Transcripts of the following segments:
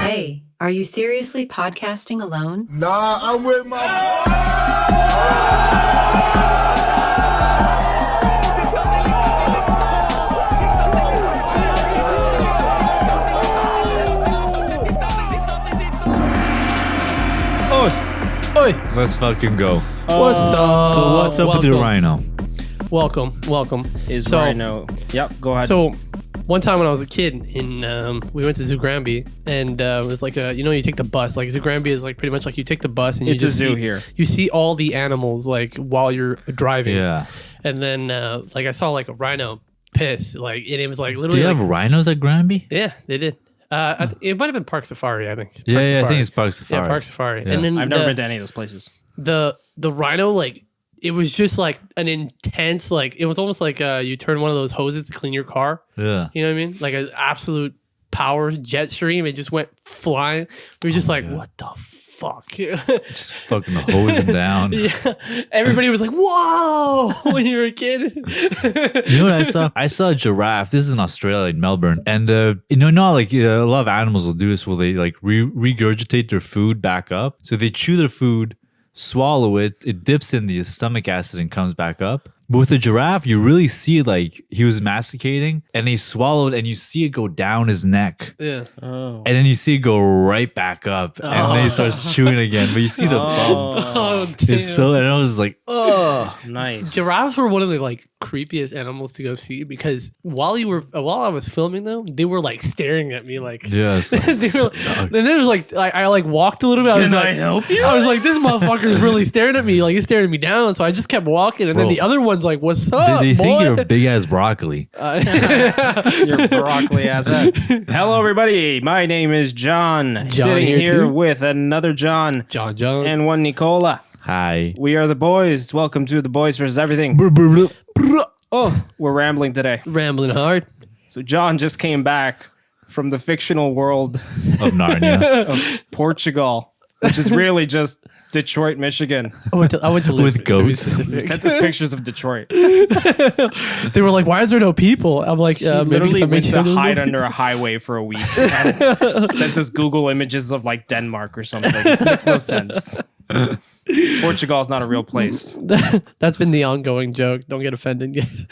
Hey, are you seriously podcasting alone? Nah, I'm with my Oi. Let's fucking go. What's up? So what's up with the rhino? Welcome. Is Rhino. Yep, go ahead. So, one time when I was a kid, we went to Zoo Granby, and it was like you take the bus. Like Zoo Granby is like pretty much like you take the bus and you it's just a zoo see, here. You see all the animals like while you're driving. Yeah. And then like I saw like a rhino piss, like and it was like Do literally. you like, have rhinos at Granby? Yeah, they did. It might have been Park Safari, I think. Yeah, Park I Safari. think it's Park Safari. Yeah, Park Safari. Yeah. And then I've never been to any of those places. the rhino, like it was just like an intense, like it was almost like you turn one of those hoses to clean your car. Yeah. You know what I mean? Like an absolute power jet stream. It just went flying. We were just like, God. what the fuck? Just fucking hosing down. Yeah. Everybody was like, whoa, when you were a kid. You know what I saw? I saw a giraffe. This is in Australia, in Melbourne. And, like a lot of animals will do this where they like regurgitate their food back up. So they chew their food, swallow it, it dips in the stomach acid and comes back up. But with the giraffe, you really see like he was masticating and he swallowed and you see it go down his neck. Yeah. And then you see it go right back up. And then he starts chewing again. But you see the bump. Oh, damn. It's so, and I was like, oh. Nice. Giraffes were one of the like creepiest animals to go see because while I was filming them, they were like staring at me like Yes. they were, and then it was like I like walked a little bit. I was Can like, I help you? I was like, this motherfucker is really staring at me, like he's staring me down. So I just kept walking, and then Bro. the other one's like, "What's up, They think boy?" you're a big ass broccoli. Your broccoli ass head. Hello, everybody. My name is John. Sitting here here too? with another John John, and one Nicola. Hi. We are the boys. Welcome to the Boys versus Everything. Oh, we're rambling today. rambling hard. So John just came back from the fictional world Of Narnia. Portugal, which is really just Detroit, Michigan. I went to With Lisbon, to be goats. specific. Sent us pictures of Detroit. They were like, "Why is there no people?" I'm like, maybe Literally because went to I'm hide under a highway for a week. And sent us Google images of like Denmark or something. It makes no sense. Portugal is not a real place. That's been the ongoing joke. Don't get offended, guys.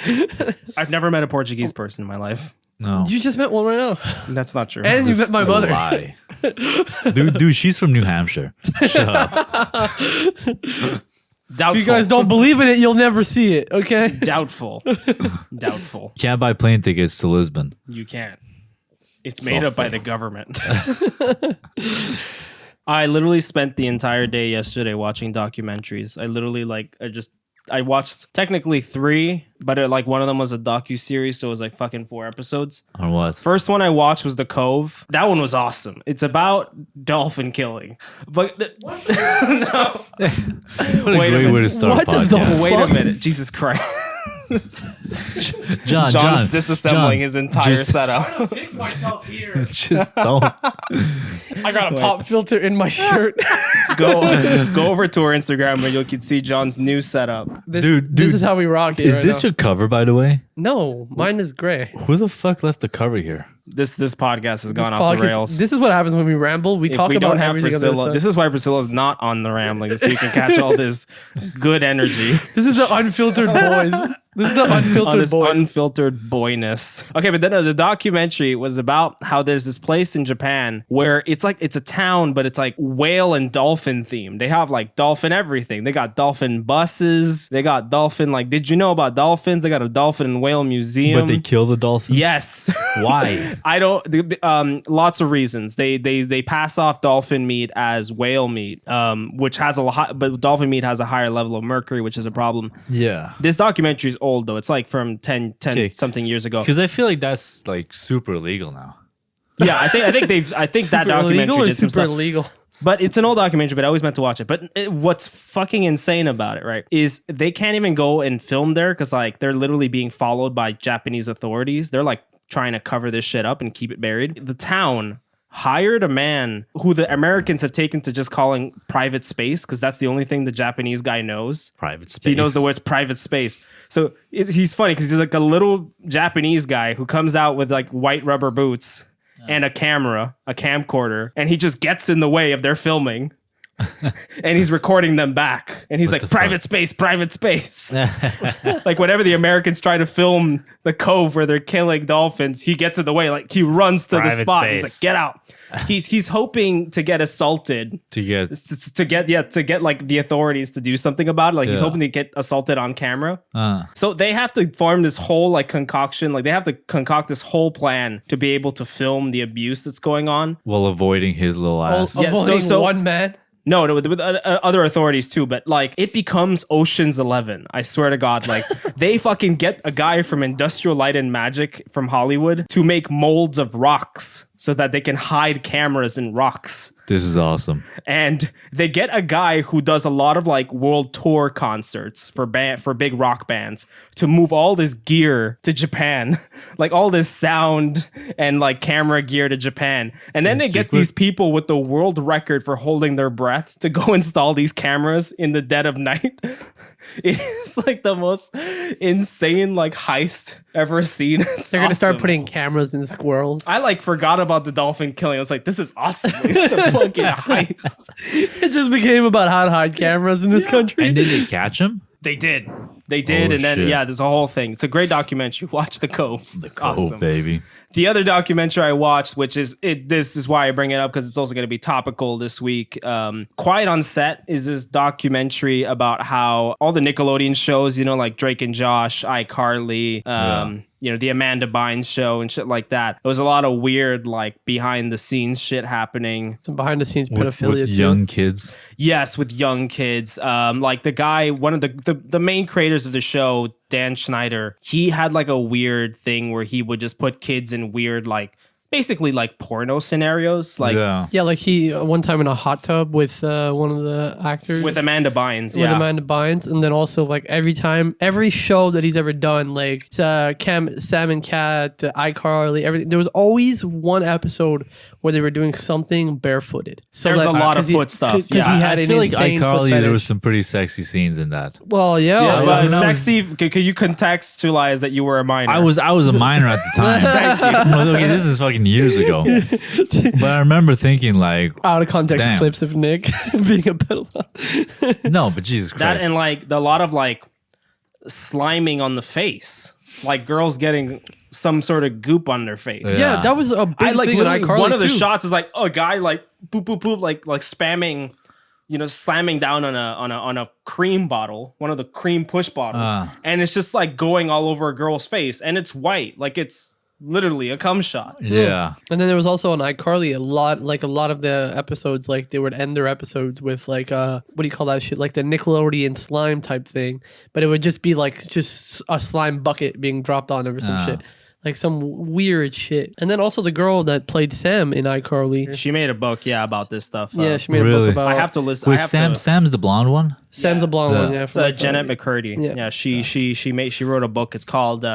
I've never met a Portuguese person in my life. No. You just met one right now, That's not true. and you met my A mother. lie. Dude, she's from New Hampshire. Shut up. Doubtful. If you guys don't believe in it, you'll never see it. Okay. Doubtful. Doubtful. Can't buy plane tickets to Lisbon. You can't. It's made up by the government. I literally spent the entire day yesterday watching documentaries. I watched technically 3, but one of them was a docuseries, so it was like fucking 4 episodes. On what? First one I watched was The Cove. That one was awesome. It's about dolphin killing. But What a great minute. way to start What a the podcast. wait fuck? a minute. Jesus Christ. John's disassembling his entire just- setup. Fix myself here. Just don't. I got a pop filter in my shirt. Go over to our Instagram where you can see John's new setup. Dude, This is how we rock it. Is right this now. your cover, by the way? No, mine is gray. Who the fuck left the cover here? This podcast has gone This off the podcast- rails. This is what happens when we ramble. We If talk we about don't have everything. Priscilla, this is why Priscilla's not on the rambling, so you can catch all this good energy. This is the unfiltered boys. This is the On unfiltered this boys. unfiltered boyness. Okay, but then the documentary was about how there's this place in Japan where it's a town, but it's like whale and dolphin themed. They have like dolphin everything. They got dolphin buses. They got dolphin did you know about dolphins? They got a dolphin and whale museum. But they kill the dolphins? Yes. Why? I don't. Lots of reasons. They pass off dolphin meat as whale meat, which has but dolphin meat has a higher level of mercury, which is a problem. Yeah. This documentary is old though. It's like from 10 Okay. something years ago. Because I feel like that's like super illegal now. Yeah, I think that documentary illegal or did some super stuff. illegal? But it's an old documentary, but I always meant to watch it. But what's fucking insane about it, right, is they can't even go and film there because like they're literally being followed by Japanese authorities. They're like trying to cover this shit up and keep it buried. The town hired a man who the Americans have taken to just calling private space because that's the only thing the Japanese guy knows. Private space. He knows the words private space. So he's funny because he's like a little Japanese guy who comes out with like white rubber boots and a camcorder, and he just gets in the way of their filming. And he's recording them back, and he's like, private space. Like whenever the Americans try to film the cove where they're killing dolphins, he gets in the way. Like he runs to the spot. He's like, get out. He's hoping to get assaulted to get like the authorities to do something about it. Like he's hoping to get assaulted on camera. So they have to form this whole like concoction. Like they have to concoct this whole plan to be able to film the abuse that's going on while avoiding his little ass. Avoiding one man. No, with other authorities too, but like it becomes Ocean's 11. I swear to God, like they fucking get a guy from Industrial Light and Magic from Hollywood to make molds of rocks so that they can hide cameras in rocks. This is awesome. And they get a guy who does a lot of like world tour concerts for big rock bands to move all this gear to Japan, like all this sound and like camera gear to Japan. And then they get these people with the world record for holding their breath to go install these cameras in the dead of night. It's like the most insane like heist ever seen. They're gonna start putting cameras in squirrels. I like forgot about the dolphin killing. I was like, this is awesome. It's a fucking heist. It just became about how to hide cameras in this country. And did they catch him? They did. Oh, and then shit. there's a whole thing. It's a great documentary. Watch The Cove. It's awesome. Baby. The other documentary I watched, which is this is why I bring it up because it's also going to be topical this week. Quiet on Set is this documentary about how all the Nickelodeon shows, like Drake and Josh, iCarly, the Amanda Bynes show and shit like that. There was a lot of weird, like behind the scenes shit happening. Some behind the scenes pedophilia with too. Young kids. Yes, with young kids. Like the guy, one of the main creators of the show, Dan Schneider, he had like a weird thing where he would just put kids in weird, like basically like porno scenarios. Like like he one time in a hot tub with one of the actors. With Amanda Bynes. With Amanda Bynes. And then also like every show that he's ever done, like Sam and Cat, iCarly, everything. There was always one episode where they were doing something barefooted. So there's a lot of foot stuff. Because he had I an feel like insane foot iCarly, fetish. there was some pretty sexy scenes in that. Well, but when I was- sexy. Could you contextualize that you were a minor? I was a minor at the time. Thank you. Well, okay, this is fucking years ago. But I remember thinking like, out of context damn. clips of Nick being a pedophile. no, but Jesus Christ. That and like a lot of like sliming on the face, like girls getting some sort of goop on their face. Yeah, that was a big I like thing in literally iCarly one of the too. shots is like a guy like boop boop boop like spamming, slamming down on a cream bottle, one of the cream push bottles, and it's just like going all over a girl's face, and it's white, like it's literally a cum shot. Yeah. And then there was also on iCarly a lot of the episodes, like they would end their episodes with like what do you call that shit, like the Nickelodeon slime type thing, but it would just be like just a slime bucket being dropped on it or some shit, like some weird shit. And then also the girl that played Sam in iCarly, She made a book, about this stuff. yeah, she made a Really? book about. I have to listen. Wait, I have Sam's the blonde one? Sam's a blonde one. Yeah, It's for Janet iCarly. McCurdy. Yeah. She wrote a book. It's called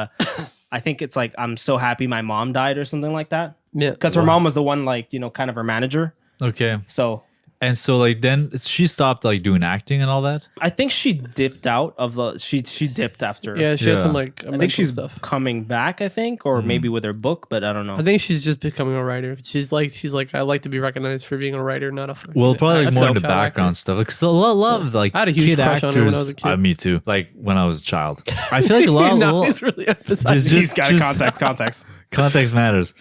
I think it's like I'm so happy my mom died or something like that. Yeah, Because her mom was the one like kind of her manager. Okay. So And so like then she stopped like doing acting and all that? I think she dipped out of the. She dipped after. yeah, she has Yeah. some like I think she's stuff. coming back. I think, or maybe with her book, but I don't know. I think she's just becoming a writer. She's like I like to be recognized for being a writer, not a. Well, probably like That's more dope. into Child background actor. stuff. Like so a lot of like I had a huge kid crush on actors. her when I was a kid. Me too. Like when I was a child. I feel like a lot of No, he's really emphasizing. Just- He's got context. context matters.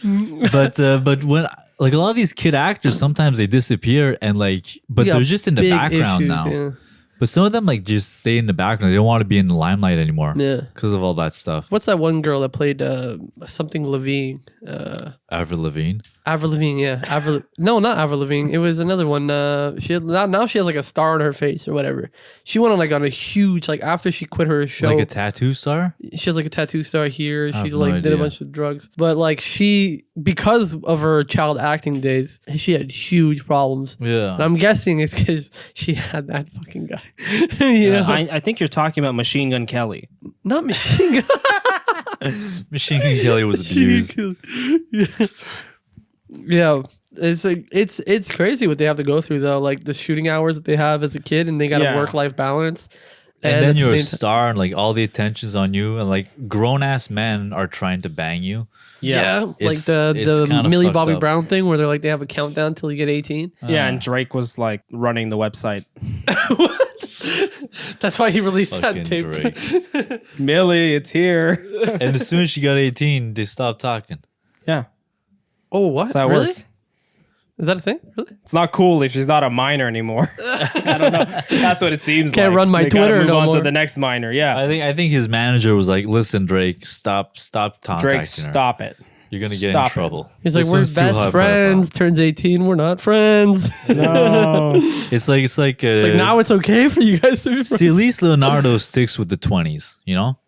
But when like a lot of these kid actors, sometimes they disappear and like, but Yeah, they're just in the big background issues, now. yeah. But some of them like just stay in the background. They don't want to be in the limelight anymore. Yeah. Because of all that stuff. What's that one girl that played something Levine? Avril Lavigne. Avril Lavigne, yeah. No, not Avril Lavigne. It was another one. She had, now she has like a star on her face or whatever. She went on a huge, like after she quit her show. Like a tattoo star? She has like a tattoo star here. She have no like did a idea. bunch of drugs. But like because of her child acting days, she had huge problems. Yeah. And I'm guessing it's because she had that fucking guy. you know? I think you're talking about Machine Gun Kelly. Not Machine Gun. Machine Gun Kelly was abused. Yeah, it's like it's crazy what they have to go through though. Like the shooting hours that they have as a kid, and they got a Yeah. work-life balance. at then the you're a same time- star, and like all the attention's on you, and like grown ass men are trying to bang you. Yeah, like It's the kinda Millie fucked Bobby up. Brown thing where they're like they have a countdown till you get 18. Yeah, and Drake was like running the website. That's why he released Fucking that tape. Drake. Millie, it's here. And as soon as she got 18, they stopped talking. Yeah, Oh, what? that's how it Really? works. Is that a thing? Really? It's not cool if she's not a minor anymore. I don't know. That's what it seems like. Can't run my They gotta Twitter move no on to more. the next minor. Yeah, I think his manager was like, "Listen, Drake, stop contacting Drake, her. stop it. You're gonna get Stop in it." trouble." He's This like, we're one's too high best profile. friends. Turns 18, we're not friends. No. It's like It's like now it's okay for you guys to be friends. see, at least Leonardo sticks with the 20s. You know,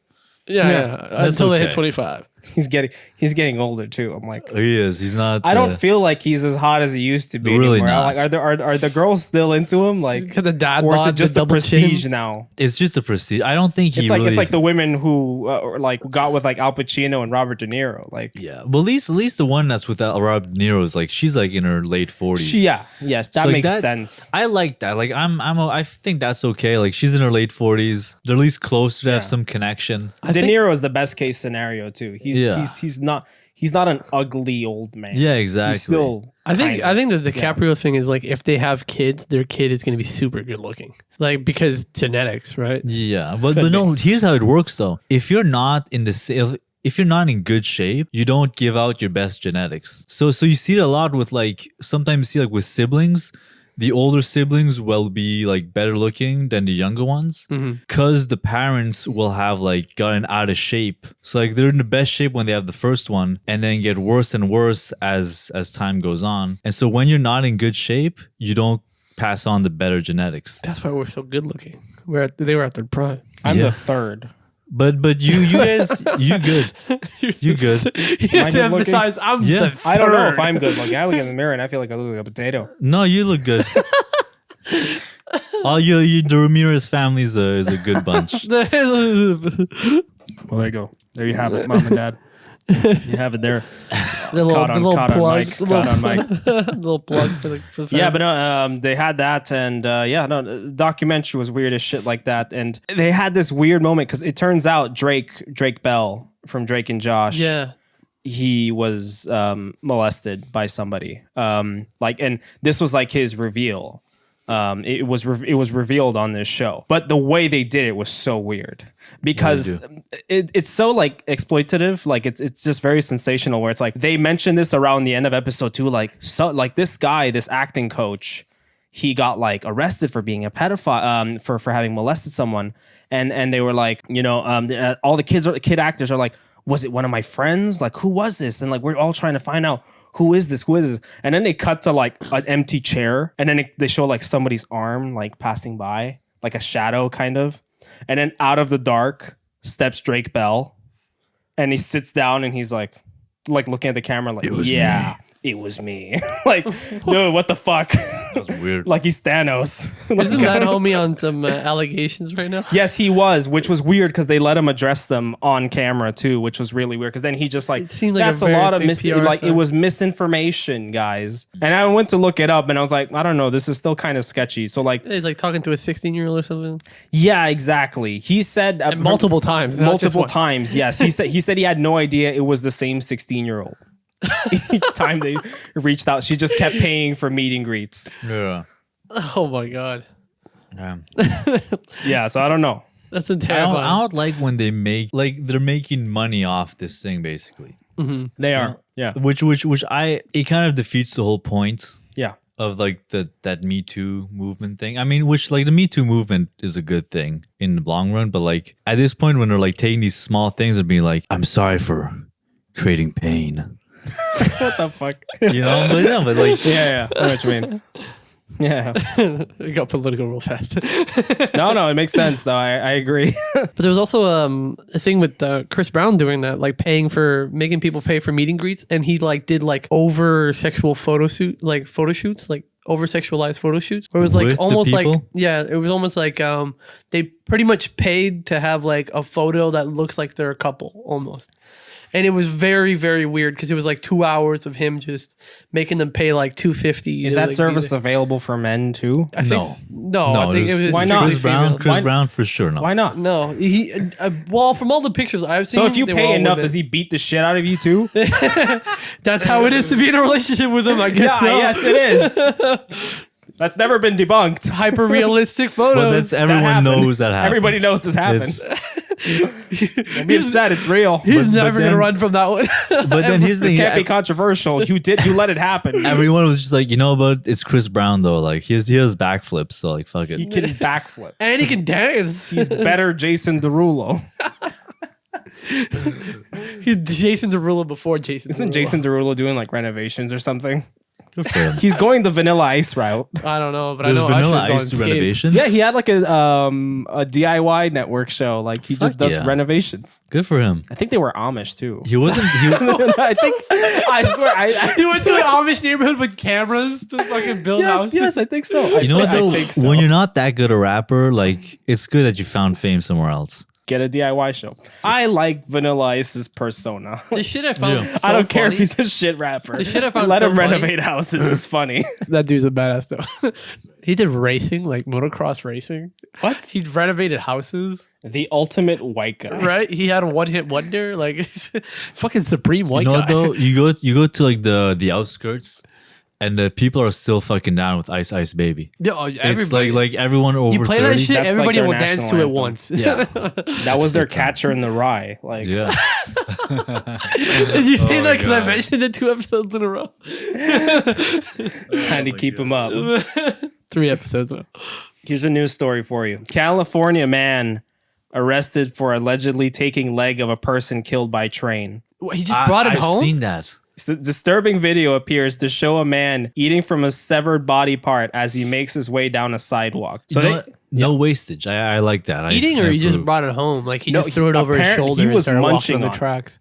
Yeah. That's Until they hit okay. 25. He's getting older too. I'm like, he is. He's not. I don't feel like he's as hot as he used to be Really anymore. not. Like, are the girls still into him? Like, Got the dad or is bod, it just the the double prestige chin. now? It's just a prestige. I don't think he. It's like really, it's like the women who like got with like Al Pacino and Robert De Niro. Like, Yeah, well, at least the one that's with Rob De Niro is like she's like in her late 40s. yes, that So, like, makes that- sense. I like that. Like I think that's okay. Like she's in her late 40s. They're at least close to have some connection. I De think- Niro is the best case scenario too. He's not an ugly old man. Yeah, exactly. He's still. I think kind of- the DiCaprio thing is like if they have kids, their kid is going to be super good looking, like because genetics, right? Yeah, but no. Here's how it works though. If you're not in the if you're not in good shape, you don't give out your best genetics. So you see it a lot with like sometimes you see like with siblings. The older siblings will be like better looking than the younger ones because the parents will have like gotten out of shape. So like they're in the best shape when they have the first one and then get worse and worse as time goes on. And so when you're not in good shape, you don't pass on the better genetics. That's why we're so good looking. They were at their prime. I'm Yeah. the third. But you guys, you good. You good. You have to good looking? emphasize I'm Yeah. the third. I don't know if I'm good looking. I look in the mirror and I feel like I look like a potato. No, you look good. All the Ramirez family is a good bunch. Well, there you go. There you have it, mom and dad. You have it there. The little, Caught on- the little caught on plug, mic, the caught on little, mic. little plug for the Yeah, family. but no, they had that, and the documentary was weird as shit like that, and they had this weird moment because it turns out Drake Bell from Drake and Josh, yeah. he was molested by somebody, and this was like his reveal. It was revealed on this show, but the way they did it was so weird because it's so like exploitative. Like it's just very sensational. Where it's like they mentioned this around the end of episode 2. Like this guy, this acting coach, he got like arrested for being a pedophile, for having molested someone, and they were like, all the kid actors are like, was it one of my friends? Like, who was this? And like we're all trying to find out. Who is this? And then they cut to like an empty chair, and then they show like somebody's arm like passing by, like a shadow kind of. And then out of the dark steps Drake Bell, and he sits down and he's like looking at the camera, like, it was me. Like, no, what the fuck? That's weird. Like he's Thanos. Like, Isn't that homie on some allegations right now? yes, he was, which was weird because they let him address them on camera too, which was really weird. Because then he just like, It seemed like that's a a very lot of big PR like it stunt. was misinformation, guys. And I went to look it up, and I was like, I don't know, this is still kind of sketchy. So like, He's like talking to a 16-year-old or something. yeah, exactly. He said And multiple times. not just multiple once. times. Yes, he said he had no idea it was the same 16-year-old. Each time they reached out, she just kept paying for meet and greets. Yeah. Oh my God. Damn. Yeah, so I don't know. That's I terrifying. don't like when they make like they're making money off this thing basically. They are. Yeah. Which it kind of defeats the whole point Yeah. of like that Me Too movement thing. I mean, which like the Me Too movement is a good thing in the long run, but like at this point when they're like taking these small things and being like, I'm sorry for creating pain. What the fuck? You know? But like Yeah. I know what you mean. Yeah. It got political real fast. No, it makes sense though. I agree. But there was also a thing with Chris Brown doing that, like making people pay for meet and greets, and he like did like over sexual photo shoots, like over sexualized photo shoots, where it was like With the almost like people? it was almost like they pretty much paid to have like a photo that looks like they're a couple almost. And it was very, very weird because it was like 2 hours of him just making them pay like $250. Is that service available for men too? I think no. I think it was Why not? Chris Brown? Chris Brown for sure. No. Why not? No, he. Well, from all the pictures I've seen, So if you they were pay all enough, women. does he beat the shit out of you too? That's how it is to be in a relationship with him. I guess. Yeah, so. yes, it is. That's never been debunked. Hyper realistic photos. But that's everyone happened. knows that happened. Everybody knows this happens. Don't be upset. It's real. He's but never then- gonna run from that one. But then here's the This thing. can't be controversial. You let it happen. Everyone was just like, you know, but it's Chris Brown though. Like he has backflips, so like fuck He it. can backflip. And he can dance. He's better Jason Derulo. He's Jason Derulo before Jason. Isn't Derulo. Jason Derulo doing like renovations or something? Good for him. He's going the Vanilla Ice route. I don't know, but Does I know Vanilla Usher's on Ice do skates. renovations? Yeah, he had like a DIY network show. Like he just Fuck does yeah. renovations. Good for him. I think they were Amish too. He wasn't. He, I swear. He went to an Amish neighborhood with cameras to fucking build houses. Yes, I think so. you know what though? I think so. When you're not that good a rapper, like it's good that you found fame somewhere else. Get a DIY show. I like Vanilla Ice's persona. The shit I found. Yeah. So I don't care if funny- he's a shit rapper. The shit I found Let so him funny- renovate houses. It's funny. That dude's a badass though. He did racing, like motocross racing. What? He renovated houses, The ultimate white guy. right? He had a one-hit wonder, like fucking supreme white You know guy. what though? You go to like the outskirts, and the people are still fucking down with Ice Baby. Yeah, It's everybody. like everyone over you play 30. that shit, That's like everybody their will dance national to it anthem. once. Yeah, That was their Catcher in the Rye. Like, yeah. Did you say Oh that my because I God. mentioned it 2 episodes in a row? had to keep him up. 3 episodes in a row. Here's a news story for you. California man arrested for allegedly taking leg of a person killed by train. What, he just brought it I've home? seen that. Disturbing video appears to show a man eating from a severed body part as he makes his way down a sidewalk. So You know they, what? No wastage. I like that. Eating, I or he just approve. brought it home? Like he No, just threw it over his apparently shoulder he and was started walking munching on the on it. tracks.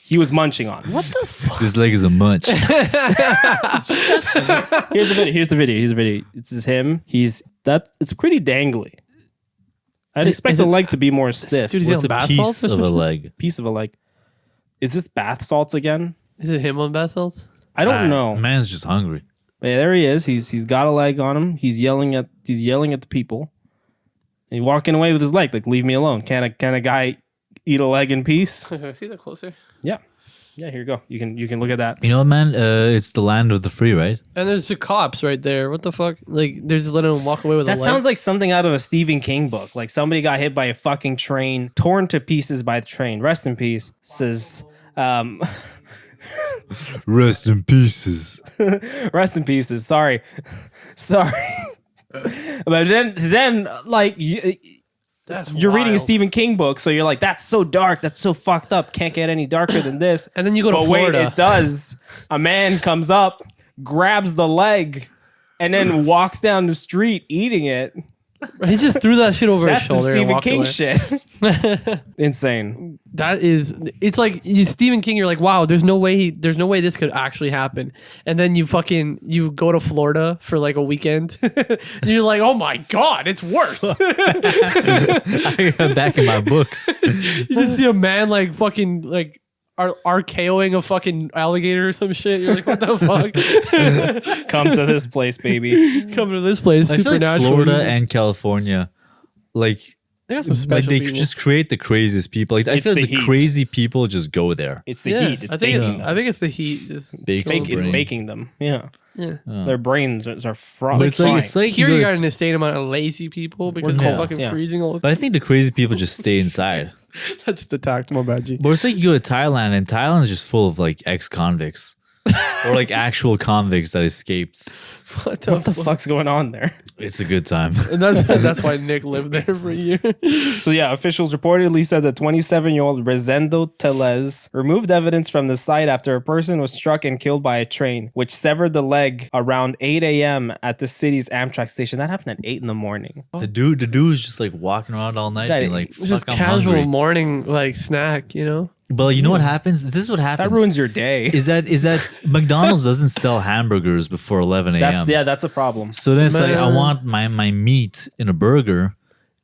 he was munching on. What? This leg is a munch. Here's the video. Here's the video. This is him. It's pretty dangly. I'd expect the leg to be more stiff. Dude, is he What's on a bath piece salts or of a something? leg? Piece of a leg. Is this bath salts again? Is it him on bath salts? I don't know. Man's just hungry. Yeah, there he is. He's got a leg on him. He's yelling at the people. And he's walking away with his leg. Like, leave me alone. Can a guy eat a leg in peace? Can I see that closer? Yeah. Yeah, here you go. You can look at that. You know what, man? It's the land of the free, right? And there's the cops right there. What the fuck? Like they're just letting him walk away with a That leg. sounds like something out of a Stephen King book. Like somebody got hit by a fucking train, torn to pieces by the train. Rest in peace. Says Rest in pieces. rest in pieces. Sorry. But then like you're reading a wild. Stephen King book, so you're like, that's so dark, that's so fucked up, can't get any darker than this. And then you go to But Florida. wait, it does. A man comes up, grabs the leg, and then walks down the street eating it. He just threw that shit over That's his some shoulder and Stephen walked King away. shit. Insane. That is, it's like you Stephen King. You're like, wow, there's no way this could actually happen. And then you go to Florida for like a weekend, and you're like, oh my god, it's worse. I'm back in my books. You just see a man like fucking like RKOing a fucking alligator or some shit. You're like, what the fuck? Come to this place, baby. Come to this place, I feel like supernatural. Florida and California, like they got some special they people. just create the craziest people. Like I It's feel like the the heat. crazy people just go there. It's the yeah, heat. It's I think baking. I think it's the heat. Just Bakes killing the It's brain. baking them. Yeah. Yeah. Their brains are But frying. it's like Here you you go- got an insane amount of lazy people because We're it's cold, fucking yeah. freezing all the But I think the crazy people just stay inside. That just attacked my bad G. But it's like you go to Thailand, and Thailand is just full of like ex-convicts or like actual convicts that escaped. What what the fuck's going on there? It's a good time. And that's why Nick lived there for a year. So yeah, officials reportedly said that 27-year-old Rezendo Telez removed evidence from the site after a person was struck and killed by a train, which severed the leg around 8 a.m. at the city's Amtrak station. That happened at 8 in the morning. The dude was just like walking around all night, That- being like, It's just "Fuck, I'm casual hungry." morning like snack, you know? But you know what happens? This is what happens. That ruins your day. Is that McDonald's doesn't sell hamburgers before 11 a.m. That's a problem. So then it's like, I Man. want my meat in a burger,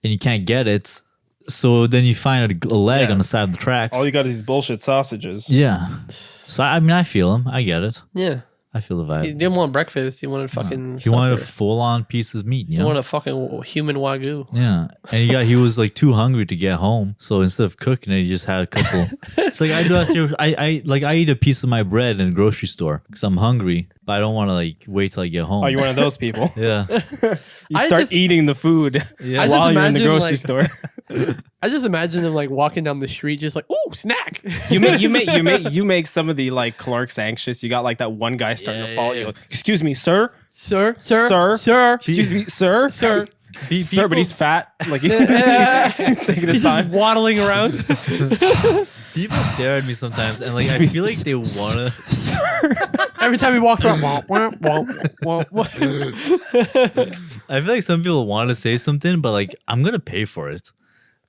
and you can't get it. So then you find a leg Yeah. on the side of the tracks. All you got is these bullshit sausages. Yeah. So I mean, I feel him. I get it. Yeah. I feel the He vibe. didn't want breakfast. He wanted fucking. He wanted a supper. full-on piece of meat. You He know. wanted a fucking human wagyu. Yeah, and he was like too hungry to get home, so instead of cooking it, he just had a couple. It's like I do that too. I eat a piece of my bread in the grocery store because I'm hungry, but I don't want to like wait till I get home. Oh, you're one of those people. Yeah, You I start just- eating the food Yeah. I just while you're in the imagine, grocery like- store. I just imagine him like walking down the street, just like, ooh, snack. You make some of the like clerks anxious. You got like that one guy starting to follow you. Like, excuse me, sir. Sir. Excuse me, sir. Sir. Sir, but he's fat. Like he's taking his He's time. just waddling around. people stare at me sometimes, and like I feel like they wanna. Every time he walks around, womp, womp, womp, womp. I feel like some people want to say something, but like I'm gonna pay for it,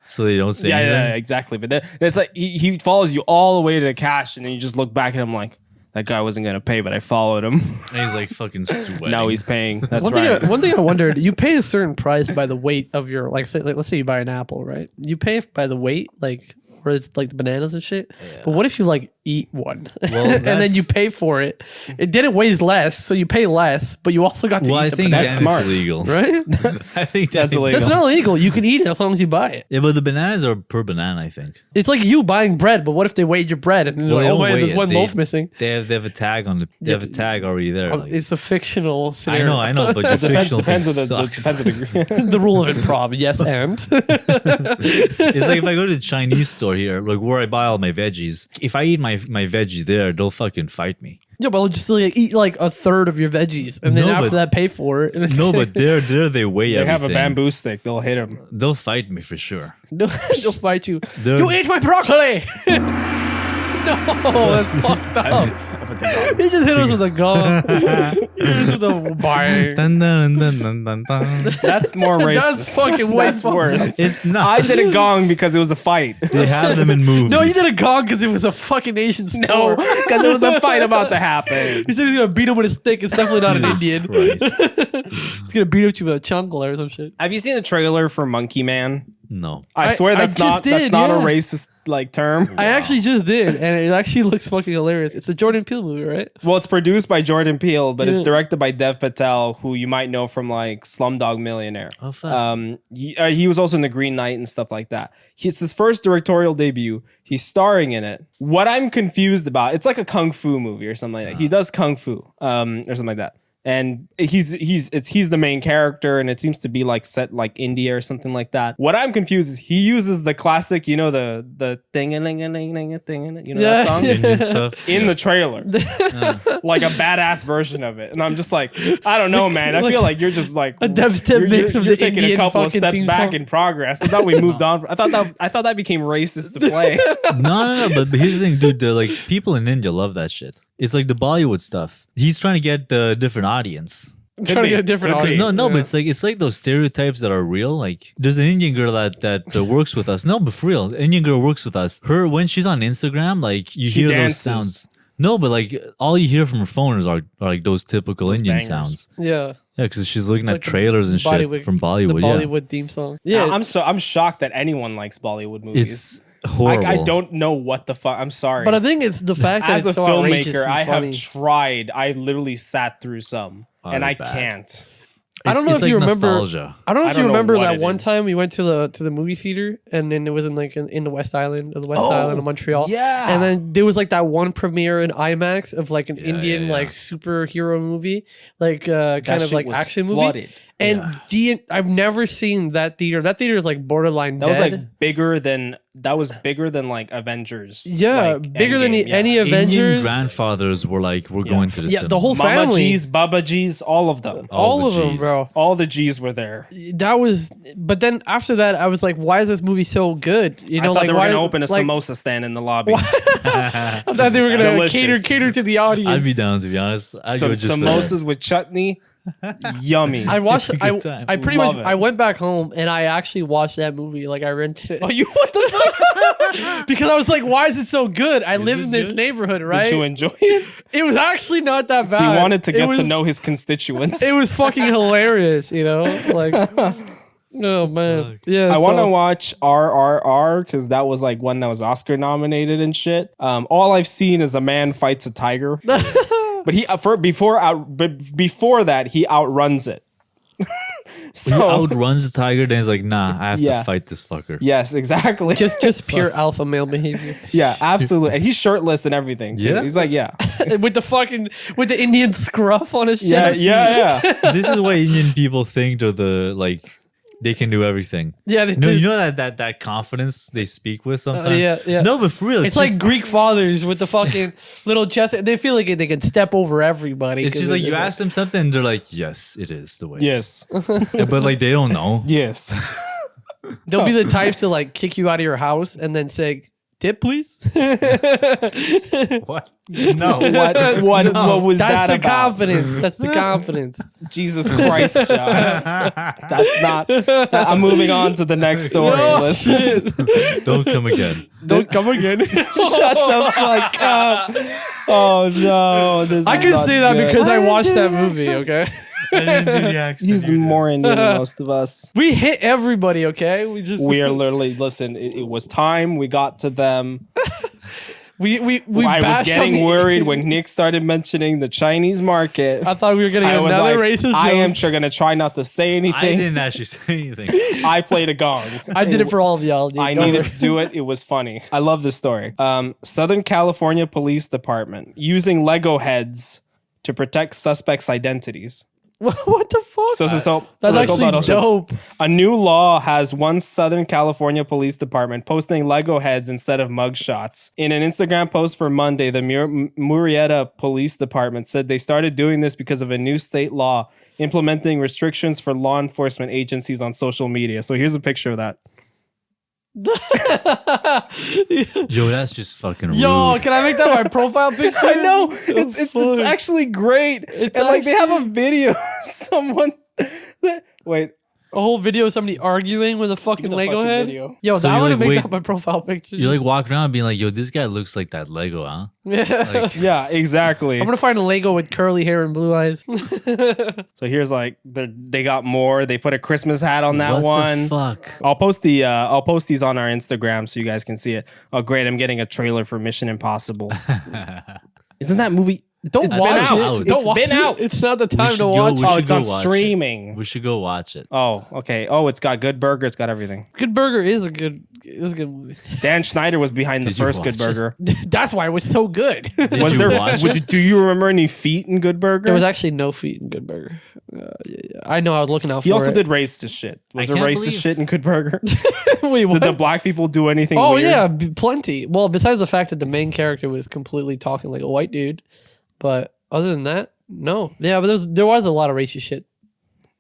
so they don't say anything. Yeah, exactly. But then it's like he follows you all the way to the cash, and then you just look back at him like, that guy wasn't gonna pay, but I followed him. And he's like fucking sweating. Now he's paying. That's One right. thing I wondered, you pay a certain price by the weight of your, like, say, let's say you buy an apple, right? You pay by the weight, like, where it's like the bananas and shit. But what if you like eat one and then you pay for it? It didn't weigh less, so you pay less, but you also got to Well, eat I the think banana, That's that's smart. illegal. right? I think That's illegal. That's not illegal. You can eat it as long as you buy it. Yeah, but the bananas are per banana. I think. It's like you buying bread, but what if they weighed your bread and they're Well, like, they oh don't man, weigh there's it. one loaf missing? They have a tag on the. They have a tag already there. Like, It's a fictional scenario. I know, but your fictional thing Depends on the sucks. The rule of improv, yes, and It's like if I go to the Chinese store here, like where I buy all my veggies. If I eat my veggies there, they'll fucking fight me. yeah, but I'll just like eat like a third of your veggies, and then No, after but- that, pay for it. And it's No, but there they weigh They everything. have a bamboo stick. They'll hit him. They'll fight me for sure. they'll fight you. They're- You ate my broccoli. No, that's fucked up. He just hit us with a gong. Hit us with a bang. Dun, dun, dun, dun, dun, dun. That's more racist. That's fucking way That's fucked worse. It's not. I did a gong because it was a fight. They have them in movies. No, you did a gong because it was a fucking Asian No, store. because it was a fight about to happen. He said he's gonna beat him with a stick. It's definitely not an Jesus Indian. Christ. He's gonna beat you with a chunkle or some shit. Have you seen the trailer for Monkey Man? No. I swear I that's just not did, that's not a yeah. racist like term. I actually just did, and it actually looks fucking hilarious. It's a Jordan Peele movie, right? Well, it's produced by Jordan Peele, but it's Yeah. directed by Dev Patel, who you might know from like Slumdog Millionaire. Oh, fuck. He was also in The Green Knight and stuff like that. It's his first directorial debut. He's starring in it. What I'm confused about, it's like a kung fu movie or something like that. He does kung fu, or something like that. And he's the main character, and it seems to be like set like India or something like that. What I'm confused is he uses the classic, you know, the thing, you know that song Indian stuff. in the trailer, like a badass version of it. And I'm just like, I don't know, man. I feel like you're just like A dubstep mix of you're the taking Indian a couple of fucking steps theme back song. in progress. I thought we moved on. I thought that became racist to play. No. But here's the thing, dude. Like people in India love that shit. It's like the Bollywood stuff. He's trying to get the different audience. I'm trying to get a different Could be. audience. No, Yeah. but it's like those stereotypes that are real. Like there's an Indian girl that works with us. No, but for real, the Indian girl works with us. Her when she's on Instagram, like you She hear dances. those sounds. No, but like all you hear from her phone are like those typical Indian bangers. sounds. Yeah, Yeah, because she's looking Like at the trailers and shit Bollywood- from Bollywood. the Yeah, Bollywood theme song. Yeah, I'm shocked that anyone likes Bollywood movies. it's horrible. I don't know what the fuck. I'm sorry. but I think it's the fact that as a it's so outrageous filmmaker, and I funny. have tried. I literally sat through some, and they're I bad. can't. I don't know It's if like you remember. nostalgia. I don't know I if don't you know remember what that it one is. time we went to the movie theater, and then it was in like in the West Island or the West Oh, Island of Montreal. yeah. and then there was like that one premiere in IMAX of like an Indian yeah. like superhero movie, like kind That of shit like was action flooded. movie. And I've never seen that theater. That theater is like borderline That was dead. like bigger than like Avengers. Yeah, like, bigger than Endgame, any yeah. Avengers. Indian grandfathers were like, we're going to the Yeah, cinema. the whole Mama family. G's, Baba G's, all of them. all the of them, Gs. bro. All the G's were there. That was, but then after that, I was like, why is this movie so good? You know, I thought like they were why gonna open a like, samosa stand in the lobby. I thought they were gonna Delicious. cater to the audience. I'd be down to be honest. I'd Some go just for samosas with chutney, yummy. I watched. It's a good time. I pretty Love much. it. I went back home and I actually watched that movie. Like I rented it Oh, you what the fuck? because I was like, why is it so good? I live it in this good? neighborhood, right? Did you enjoy it? It was actually not that He bad. wanted to It get was- to know his constituents. It was fucking hilarious, you know. Like Oh man, yeah. I want to watch RRR because that was like one that was Oscar nominated and shit. All I've seen is a man fights a tiger, but before that he outruns it. He outruns the tiger, then he's like, nah, I have to fight this fucker. Yes, exactly. just pure alpha male behavior. Yeah, absolutely. And he's shirtless and everything too. Yeah? He's like, yeah. with the Indian scruff on his chest. Yeah. This is why Indian people think they're they can do everything. Yeah, You know that confidence they speak with sometimes? yeah. No, but for real. It's like Greek fathers with the fucking little chest. They feel like they can step over everybody. It's just like you ask them something and they're like, yes, it is the way. Yes. But like they don't know. Yes. They'll be the types to like kick you out of your house and then say, "Tip, please." What? No. What was That's that the about? confidence. That's the confidence. Jesus Christ, John. That's not. I'm moving on to the next story. Oh, Listen. Don't come again. Don't come again. Shut the fuck up. Oh no. This I is can not say that good. because I watched that movie. Okay, I didn't do the accent. He's more Indian than most of us. we hit everybody. Okay, We are literally, listen, it was time. We got to them. we I was bashed getting on the- worried when Nick started mentioning the Chinese market. I thought we were getting I was another like, racist I am joke. going to try not to say I anything. didn't actually say anything. I played a gong. I did it for all of y'all. Dude. I Don't needed worry. to do it. It was funny. I love this story. Southern California Police Department using Lego heads to protect suspects' identities. What the fuck? So That's hold actually on. dope. A new law has one Southern California Police Department posting Lego heads instead of mugshots. In an Instagram post for Monday, the Murrieta Police Department said they started doing this because of a new state law implementing restrictions for law enforcement agencies on social media. So here's a picture of that. Yo, that's just fucking rude. Yo, can I make that my profile picture? I know it's actually great, and like they have a video. Someone, wait, a whole video of somebody arguing with a fucking the Lego fucking head. video. Yo, So I you're want to like, make wait, that my profile picture. You're like walking around being like, yo, this guy looks like that Lego, huh? Yeah. Like, Yeah, exactly. I'm gonna find a Lego with curly hair and blue eyes. So here's like they got more. They put a Christmas hat on that what one. the fuck? I'll post these on our Instagram so you guys can see it. Oh great, I'm getting a trailer for Mission Impossible. Isn't that movie? Don't It's watch been it. out. Don't It's watch been it. out. It's not the time should to go- watch. we Oh, should it's go on watch it. streaming. We should go watch it. Oh, okay. Oh, it's got Good Burger. It's got everything. Good Burger is a good movie. Dan Schneider was behind the Did you first Good watch it? Burger. That's why it was so good. Was you there? watch it? Do you remember any feet in Good Burger? There was actually no feet in Good Burger. Yeah. I know. I was looking out He for also it. did racist shit. Was I there can't racist believe- shit in Good Burger? Wait, what? Did the black people do anything Oh weird? yeah, plenty. Well, besides the fact that the main character was completely talking like a white dude, but other than that, no. Yeah, but there was a lot of racist shit.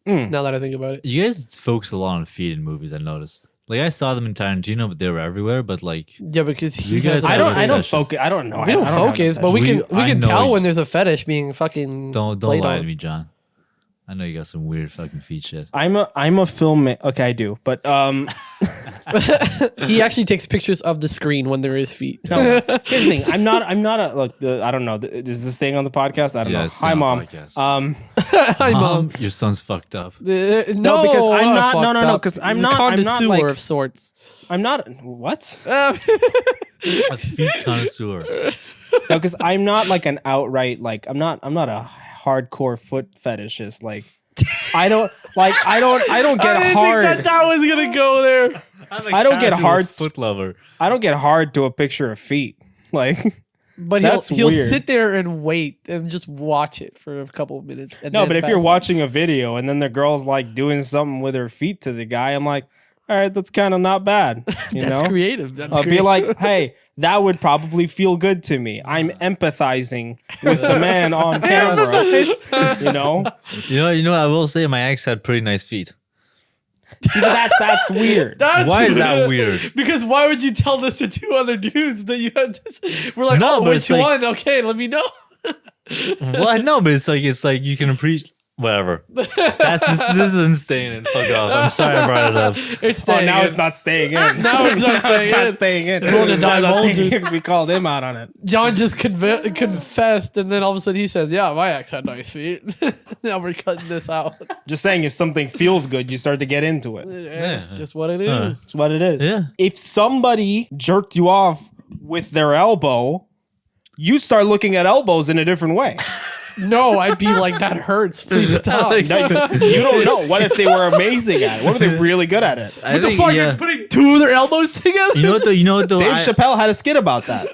Now that I think about it, You guys focus a lot on feet in movies, I noticed. Like, I saw them in Tarantino, but they were everywhere, but like, yeah, because You guys I have don't obsession. focus. I don't know. we don't focus, but we can I know tell you- when there's a fetish being fucking don't played lie on. to me, John. I know you got some weird fucking feet shit. I'm a filmmaker. Okay, I do, but He actually takes pictures of the screen when there is feet. no. Here's the thing. I'm not a like the. I don't know. Is this thing on the podcast? I don't know. it's Hi, on the mom. podcast. Hi, mom. Your son's fucked up. No, because I'm not- fucked no, up. 'cause I'm He's not- a I'm not, connoisseur like- of sorts. I'm not. What? A feet connoisseur. No, because I'm not like an outright like. I'm not a hardcore foot fetishist. Like, I don't like. I don't get hard. that was gonna go there. I don't get hard. foot lover. I don't get hard to a picture of feet. Like. But That's he'll weird. sit there and wait and just watch it for a couple of minutes. And No, then but if you're pass on. watching a video and then the girl's like doing something with her feet to the guy, I'm like, all right, that's kind of not bad. You that's know? creative. That's I'll creative. be like, hey, that would probably feel good to me. I'm empathizing with the man on camera. You know? You know, I will say my ex had pretty nice feet. See, but that's weird. That's Why is that weird? Because why would you tell this to two other dudes that you had to? We're like, No, oh, but which it's like- one? Okay, let me know. What? No, but it's like you can appreciate. Whatever. This isn't staying in. Fuck off. I'm sorry I brought it up. It's Oh, staying now in. it's not staying in. Now it's not staying in. staying in. going to Now it's not divulge staying it. in 'cause we called him out on it. John just confessed, and then all of a sudden he says, "Yeah, my ex had nice feet." Now we're cutting this out. Just saying, if something feels good, you start to get into it. It's just what it is. That's what it is. Yeah. If somebody jerked you off with their elbow, you start looking at elbows in a different way. No, I'd be like, "That hurts. Please stop." No, you don't know. What if they were amazing at it? What if they were really good at it? What the fuck? You're putting two of their elbows together? You know what though? Dave Chappelle had a skit about that.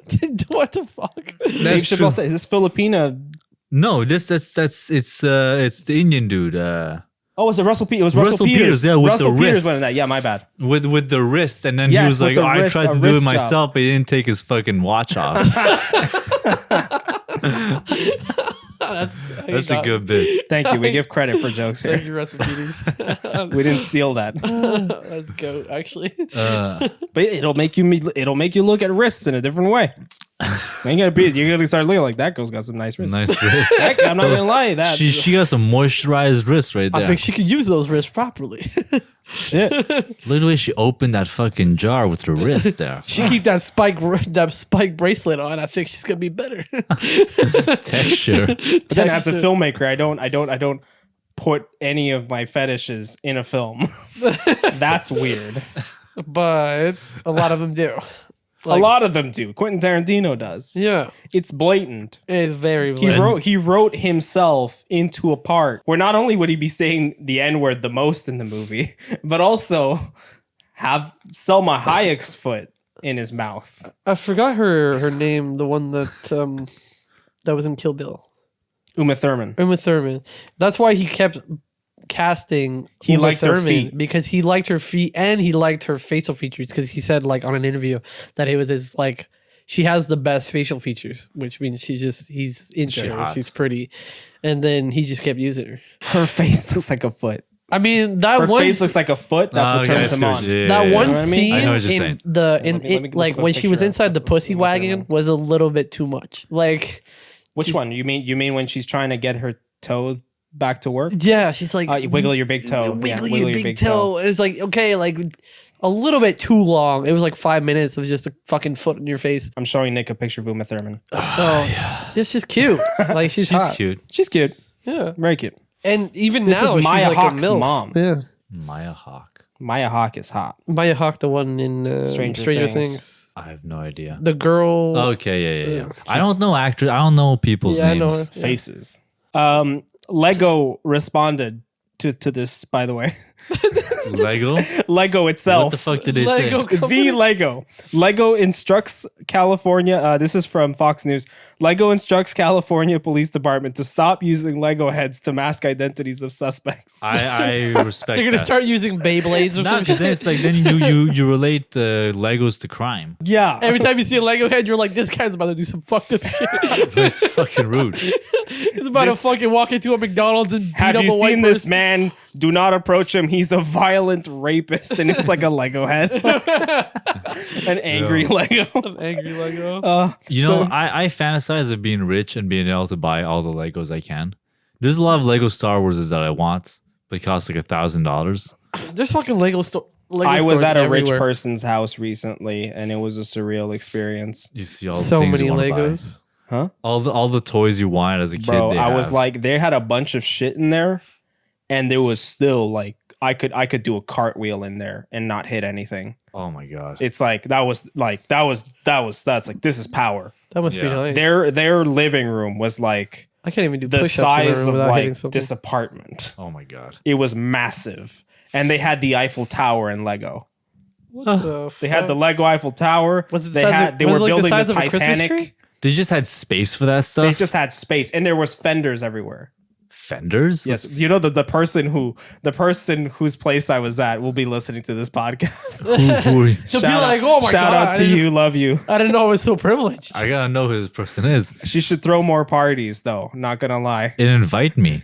What the fuck? Dave Chappelle said this Filipina. No, it's the Indian dude. Oh, was it Russell Peters? It was Russell Peters, yeah, with Russell the Peters wrist. went in that. Yeah, my bad. With the wrist, and then he Yes, was like, with the I wrist, tried a to do wrist it job. myself, but he didn't take his fucking watch off. That's a good bit. Thank you. We give credit for jokes Thank here. you, recipes. We didn't steal that. Let's go. Actually, But it'll make you look at wrists in a different way. You're gonna start looking like that girl's got some nice wrists. Nice wrist. Heck, I'm not gonna lie. That She got some moisturized wrist right there. I think she could use those wrists properly. shit. Look at the way she opened that fucking jar with her wrist there. She keep that spike bracelet on. I think she's gonna be better. Texture. Then as a filmmaker, I don't put any of my fetishes in a film. That's weird. But a lot of them do. A lot of them do. Quentin Tarantino does. Yeah, It's blatant. it's very. Blatant. He wrote himself into a part where not only would he be saying the N-word the most in the movie, but also have Selma Hayek's foot in his mouth. I forgot her name. The one that that was in Kill Bill. Uma Thurman. Uma Thurman. That's why he kept casting. He Uma liked her Thurman, feet. because he liked her feet and he liked her facial features. Because he said like on an interview that it was his like she has the best facial features, which means he's into her. hot. She's pretty, and then he just kept using her. Her face looks like a foot. I mean that Her one. face looks like a foot. That's what Okay, I turns see him what on. you- That yeah, one know what I mean? scene I know what you're in saying. Let me like put a when she was picture inside the of pussy Uma wagon Thurman. was a little bit too much. Like, Which one? You mean when she's trying to get her toe back to work? yeah, she's like, You wiggle your big toe. wiggle Yeah, your big toe. And it's like, okay, like a little bit too long. It was like 5 minutes of just a fucking foot in your face. I'm showing Nick a picture of Uma Thurman. Oh, it's just cute. Like she's She's hot. cute. She's cute. Yeah, Very cute. and even This now is Maya she's like Hawke's a MILF. mom. Yeah, Maya Hawke. Maya Hawke is hot. Maya Hawke, the one in Stranger Stranger Things. Things. I have no idea. The girl. Okay, yeah. I don't know actors. I don't know people's Yeah, I know names. her. Faces. Lego responded to this, by the way. Lego? Lego itself. What the fuck did they Lego say? company. The Lego instructs California. This is from Fox News. Lego instructs California Police Department to stop using Lego heads to mask identities of suspects. I respect They're gonna that. start using Beyblades or No, something. because then it's like then you relate Legos to crime. Yeah. Every time you see a Lego head, you're like, this guy's about to do some fucked up shit. It's fucking rude. He's about This- to fucking walk into a McDonald's and beat Have up you a white seen this person. man? Do not approach him. He's a violent rapist, and it's like a Lego head, an angry Lego. An angry Lego. You know, I fantasize of being rich and being able to buy all the Legos I can. There's a lot of Lego Star Warses that I want. They cost like $1,000. There's fucking Lego store. I was stores at a rich everywhere. person's house recently, and it was a surreal experience. You see all the So things many you want Legos. to buy. All the toys you wanted as a kid. Bro, they I was have. like, they had a bunch of shit in there, and there was still like I could do a cartwheel in there and not hit anything. oh my god. It's like that's like this is power. That must be Yeah. nice. Their living room was like I can't even do the push-ups in size a room of without hitting like something. this apartment. Oh my god. It was massive, and they had the Eiffel Tower in Lego. They had the Lego Eiffel Tower. Was it they the size had of- they was were it like the building size the of a Christmas tree? Titanic. They just had space for that stuff. They just had space, and there was fenders everywhere. Fenders? Yes, you know the person whose place I was at will be listening to this podcast. They'll be like, oh my shout god. out to you, love you. I didn't know I was so privileged. I gotta know who this person is. She should throw more parties, though. Not gonna lie. And invite me.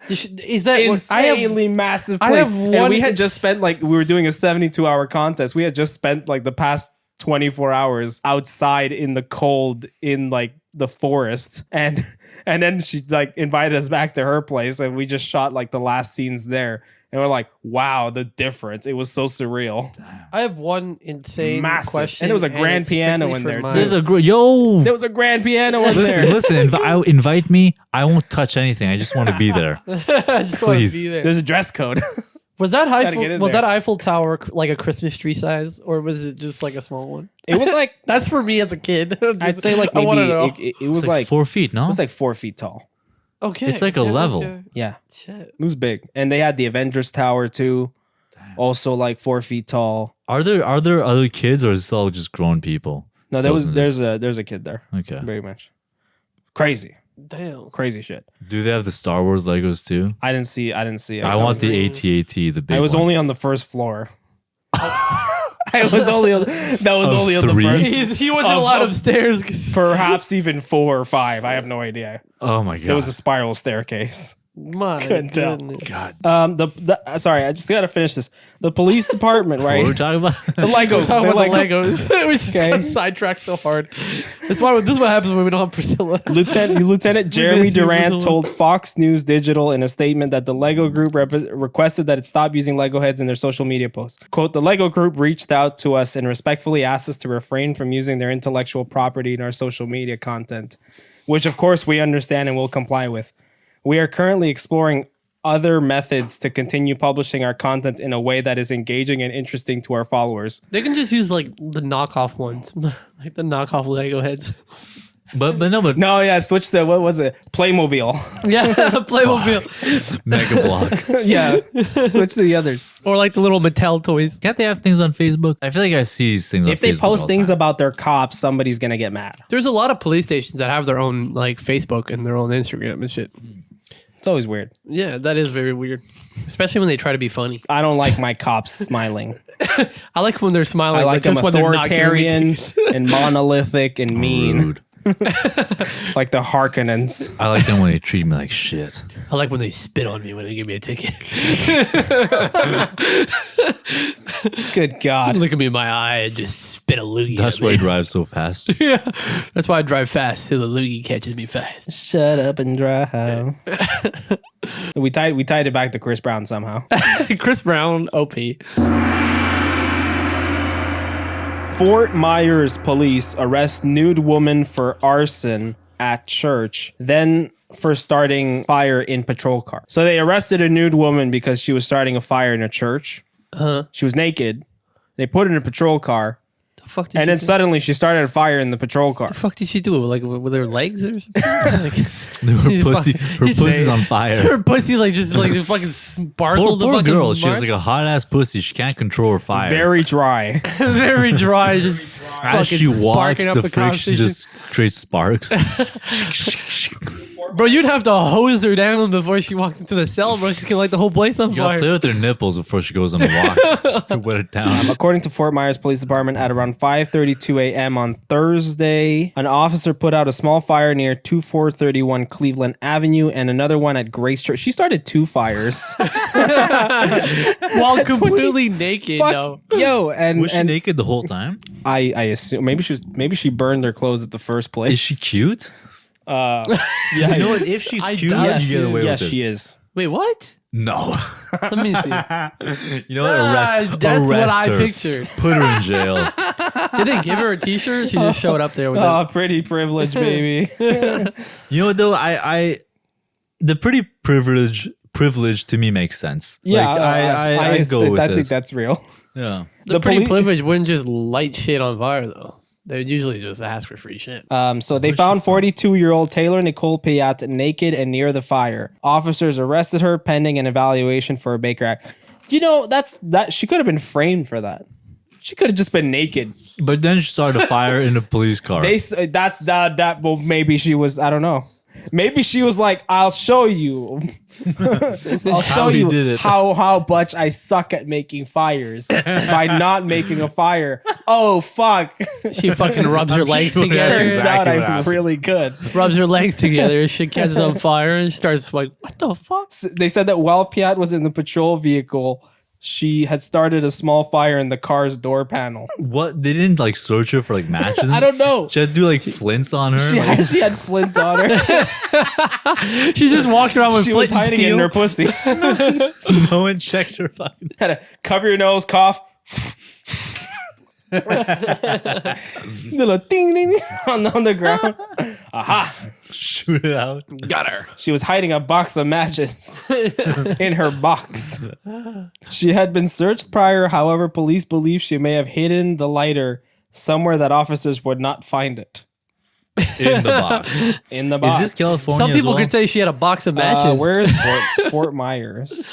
Is that Insanely massive I place. have And one- we had just spent we were doing a 72-hour contest. We had just spent like the past 24 hours outside in the cold in like the forest, and then she like invited us back to her place, and we just shot like the last scenes there. And we're like, wow, the difference. It was so surreal. I have one insane Massive. question. And there was a grand it's piano strictly in for there, my- too. There's a yo. There was a grand piano in Listen, there. listen. Invite me. I won't touch anything. I just want to be there. I just want to Please. be there. There's a dress code. Was that Gotta get in Was there. that Eiffel Tower like a Christmas tree size, or was it just like a small one? It was like, That's for me as a kid. I'd say like I wanna know. maybe it was It's like 4 feet. No, it was like 4 feet tall. Okay, it's like a level. Yeah, Shit. it was big. And they had the Avengers Tower too, also like 4 feet tall. Are there other kids or is it all just grown people? No, there's a kid there. Okay. Very much. Crazy shit. Do they have the Star Wars Legos too? I didn't see it. I want the AT-AT, the big I was one. only on the first floor. I was only on, that was Of only on the 3? first. He wasn't allowed upstairs. 'Cause- Perhaps even 4 or 5. I have no idea. Oh my god. There was a spiral staircase. My Couldn't tell. goodness. god. Sorry, I just gotta finish this. The police department, What were we right? talking about? The Legos. We're talking They're about like- the Legos. We just Okay. got sidetracked so hard. This is what happens when we don't have Priscilla. Lieutenant Jeremy miss you, Durant Priscilla. told Fox News Digital in a statement that the Lego Group requested that it stop using Lego heads in their social media posts. Quote, the Lego Group reached out to us and respectfully asked us to refrain from using their intellectual property in our social media content, which of course we understand and will comply with. We are currently exploring other methods to continue publishing our content in a way that is engaging and interesting to our followers. They can just use like the knockoff ones, like the knockoff Lego heads. but No, yeah, switch to, what was it? Playmobil. Yeah, Playmobil, Mega Block. Yeah, switch to the others. or like the little Mattel toys. Can't they have things on Facebook? I feel like I see these things on If they Facebook post all the things time. about their cops, somebody's going to get mad. There's a lot of police stations that have their own like Facebook and their own Instagram and shit. It's always weird. Yeah, that is very weird, especially when they try to be funny. I don't like my cops smiling. I like when they're smiling, I like but them just when they're not giving me authoritarian tickets. and monolithic and mean, Rude. like the Harkonnens. I like them when they treat me like shit. I like when they spit on me when they give me a ticket. Good God. Look at me in my eye and just spit a loogie. That's at why me. I drive so fast. Yeah, that's why I drive fast so the loogie catches me fast. Shut up and drive. we tied it back to Chris Brown somehow. Chris Brown, OP. Fort Myers police arrest nude woman for arson at church, then for starting fire in patrol car. So they arrested a nude woman because she was starting a fire in a church. She was naked. They put her in a patrol car, The fuck did and she then do? suddenly she started a fire in the patrol car. The fuck did she do? Like with her legs or something? Like, Her she's pussy, fu- her she's- pussy's on fire. Her pussy like just like fucking sparkled. Poor the fucking girl. She has mark. like a hot ass pussy. She can't control her fire. Very dry. very dry, just As fucking she walks, sparking up the the friction conversation. just creates sparks. Bro, you'd have to hose her down before she walks into the cell, bro. She's gonna light the whole place on You gotta fire. play with her nipples before she goes on a walk to wet it down. According to Fort Myers Police Department, at around 5:32 a.m. on Thursday, an officer put out a small fire near 2431 Cleveland Avenue and another one at Grace Church. She started 2 fires. While completely naked, though. Yo, and Was she and naked the whole time? I assume maybe she burned their clothes at the first place. Is she cute? Yeah, You know what? If she's I cute, doubt you get away yes, with it. she is. Wait, what? No. Let me see. You know what? Arrest, That's what arrest I her. pictured. Put her in jail. Did they give her a T-shirt? She just showed up there with Oh, it. pretty privilege, baby. You know what though? I the pretty privilege to me makes sense. Yeah, Like, I go with I this. think that's real. Yeah. The the pretty poli- privilege wouldn't just light shit on fire, though. They would usually just ask for free shit. So they found 42-year-old Taylor Nicole Piat naked and near the fire. Officers arrested her pending an evaluation for a Baker Act. You know, that she could have been framed for that. She could have just been naked. But then she started a fire in a police car. Well, maybe she was, I don't know. Maybe she was like, I'll show you. I'll show he you did it. how much I suck at making fires by not making a fire. Oh, fuck. She fucking rubs her legs sure together. that's Turns exactly out what I'm happened. really good. Rubs her legs together. Shit catches on fire and she starts like, what the fuck? They said that while Piat was in the patrol vehicle, she had started a small fire in the car's door panel. What? They didn't like search her for like matches? I don't know. She had to do like flints on her. She had flint on her. She just walked around with She flint was hiding and it in her steel. pussy. No one checked her fucking. Had to cover your nose, cough. Little ding ding ding on the ground. Aha! Shoot it out. Got her. She was hiding a box of matches in her box. She had been searched prior, however, police believe she may have hidden the lighter somewhere that officers would not find it. In the box. In the box. Is this California? Some people as well? could say she had a box of matches. Where's Fort Myers?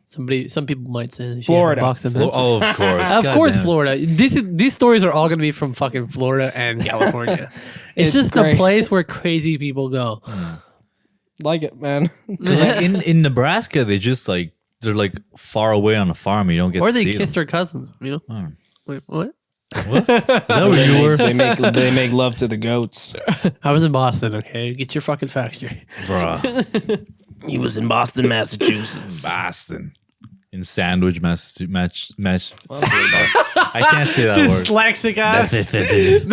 Some people might say she Florida. had a box of matches. Oh, of course. Of God course, damn it. Florida. These stories are all going to be from fucking Florida and California. It's just great. the place where crazy people go. Like it, man. 'Cause, like, in Nebraska, they just like they're like far away on a farm. You don't get Or to they see kissed them. their cousins. You know? Wait, what? What? Is that where you were? They make love to the goats. I was in Boston. Okay, get your fucking facts straight. Bruh. He was in Boston, Massachusetts. Boston. In Sandwich, Massachusetts. I can't say that word. Dyslexic ass. Massachusetts.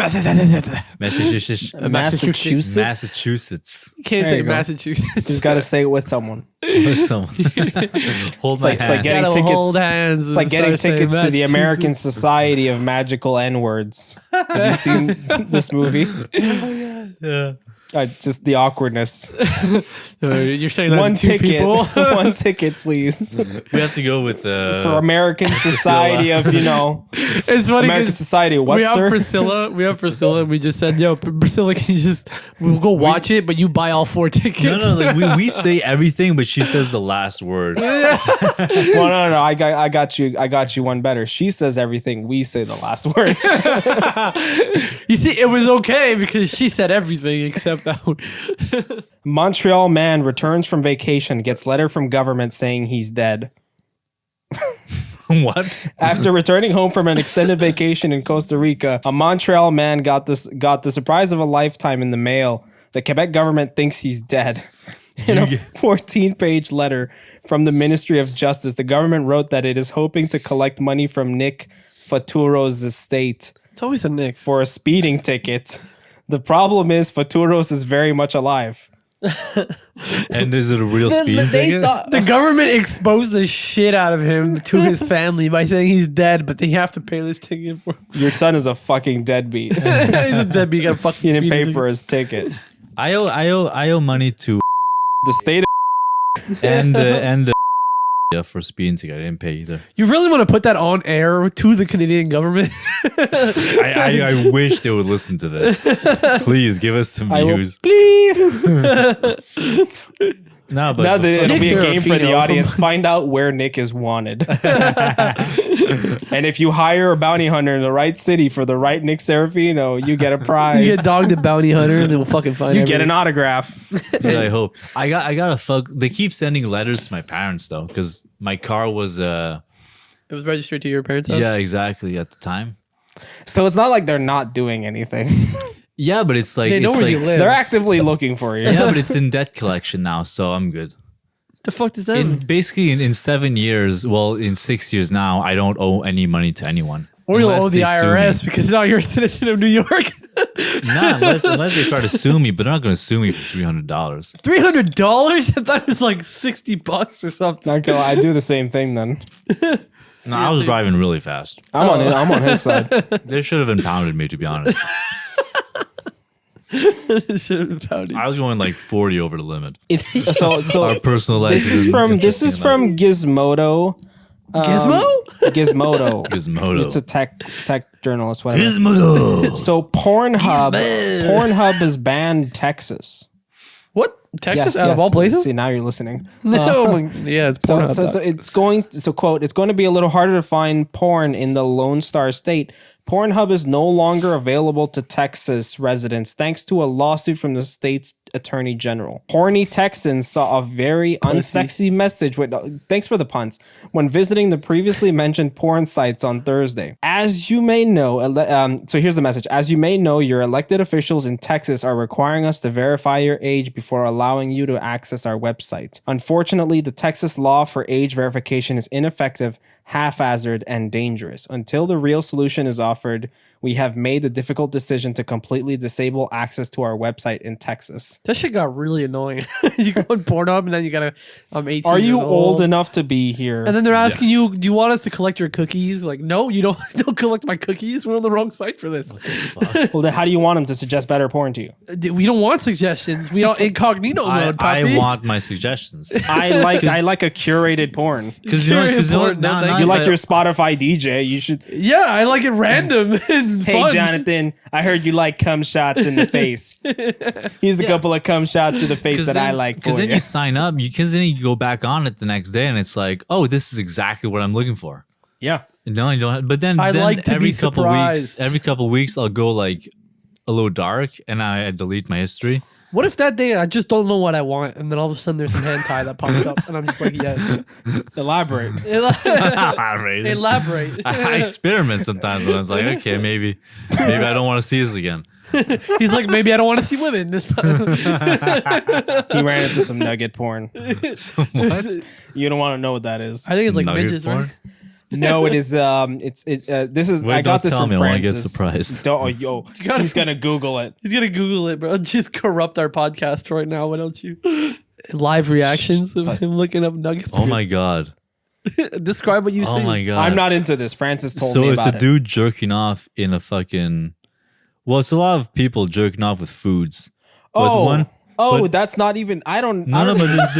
Massachusetts. Massachusetts. Can't There say you go. Massachusetts. Just got to say it with someone. Or someone. Hold my like- it's like hand. getting Gotta tickets- hold hands. It's like getting tickets to the American Society of Magical N-Words. Have you seen this movie? Yeah. Just the awkwardness. You're saying that One to two ticket. people? One ticket, please. We have to go with For American Society of, It's funny American 'cause Society of what, we have sir? Priscilla. We have Priscilla, and we just said, "Yo, Priscilla, can you we'll go watch it, but you buy all 4 tickets." No, like we say everything, but she says the last word. Well, no. I got you one better. She says everything. We say the last word. You see, it was okay because she said everything except that one. Montreal man returns from vacation, gets letter from government saying he's dead. What? After returning home from an extended vacation in Costa Rica, a Montreal man got the surprise of a lifetime in the mail. The Quebec government thinks he's dead. In a 14-page letter from the Ministry of Justice, the government wrote that it is hoping to collect money from Nick Faturo's estate It's always a Nick. for a speeding ticket. The problem is Faturos is very much alive. And is it a real speeding ticket? The government exposed the shit out of him to his family by saying he's dead, but they have to pay this ticket for him. Your son is a fucking deadbeat. He's a deadbeat. You got fucking He didn't pay speeding for his ticket. I owe money to The state and for speeding ticket. I didn't pay either. You really want to put that on air to the Canadian government? I wish they would listen to this. Please give us some I will views. bleep. No, but Now that it'll be a Nick game for the Serafino audience. Find out where Nick is wanted. And if you hire a bounty hunter in the right city for the right Nick Serafino, you get a prize. You get dogged a bounty hunter and they'll fucking find You get an everything. autograph. dude, I hope I got a fuck. They keep sending letters to my parents though, because my car was It was registered to your parents' house? yeah, exactly at the time. So it's not like they're not doing anything. Yeah, but it's like They know it's where like you live. They're actively looking for you. yeah, but it's in debt collection now, so I'm good. The fuck does that mean? In 7 years, well, in 6 years now, I don't owe any money to anyone. Or you'll Unless owe the they sue me. IRS because now you're a citizen of New York. Nah, unless they try to sue me, but they're not going to sue me for $300. $300? I thought it was like $60 or something. Not gonna lie, I do the same thing then. No, I was driving really fast. I'm on his side. They should have impounded me, to be honest. I was going like 40 over the limit. It's so Our personal life. this is from Gizmodo. Gizmo? Gizmodo. Gizmodo. It's a tech journalist, whatever. Gizmodo. So Pornhub is banned Texas. What? Texas Yes, out of all places? See, now you're listening. No, yeah, it's So, Pornhub. so it's going. So quote, it's going to be a little harder to find porn in the Lone Star State. Pornhub is no longer available to Texas residents thanks to a lawsuit from the state's attorney general. Horny Texans saw a very unsexy message. Thanks for the puns. When visiting the previously mentioned porn sites on Thursday. As you may know, so here's the message. As you may know, your elected officials in Texas are requiring us to verify your age before allowing allowing you to access our website. Unfortunately, the Texas law for age verification is ineffective, haphazard, and dangerous. Until the real solution is offered, we have made the difficult decision to completely disable access to our website in Texas. That shit got really annoying. You go on Pornhub and then you gotta, I'm 18 Are you years old enough to be here? And then they're asking you, do you want us to collect your cookies? Like, no, you don't collect my cookies. We're on the wrong site for this. Well, then how do you want them to suggest better porn to you? We don't want suggestions. We don't incognito mode, I Poppy. want my suggestions. I like a curated porn. Because Curated porn, no, thank You like your Spotify DJ, you should... Yeah, I like it random and Hey, fun. Jonathan, I heard you like cum shots in the face. Here's a couple of cum shots to the face that I like for Because then you. you sign up, because then you go back on it the next day, and it's like, oh, this is exactly what I'm looking for. Yeah. No, you don't. But then, I like to every be couple surprised. weeks, I'll go like a little dark, and I delete my history. What if that day I just don't know what I want, and then all of a sudden there's some hentai that pops up, and I'm just like, yes. Elaborate. Elaborate. I experiment sometimes, and I was like, okay, maybe I don't want to see this again. He's like, maybe I don't want to see women this time. He ran into some nugget porn. What? You don't want to know what that is. I think it's like Nugget midgets, porn? right? No, it is. This is. Wait, I got don't this tell from me, I wanna Francis. get surprised. Yo, gotta- he's gonna Google it. He's gonna Google it, bro. Just corrupt our podcast right now. Why don't you? Live reactions of him looking up nuggets. Oh my god. Describe what you see. Oh my god. I'm not into this. Francis told So me it's about a it. dude jerking off in a fucking. Well, it's a lot of people jerking off with foods. But but- that's not even. I don't. No, I no, don't, but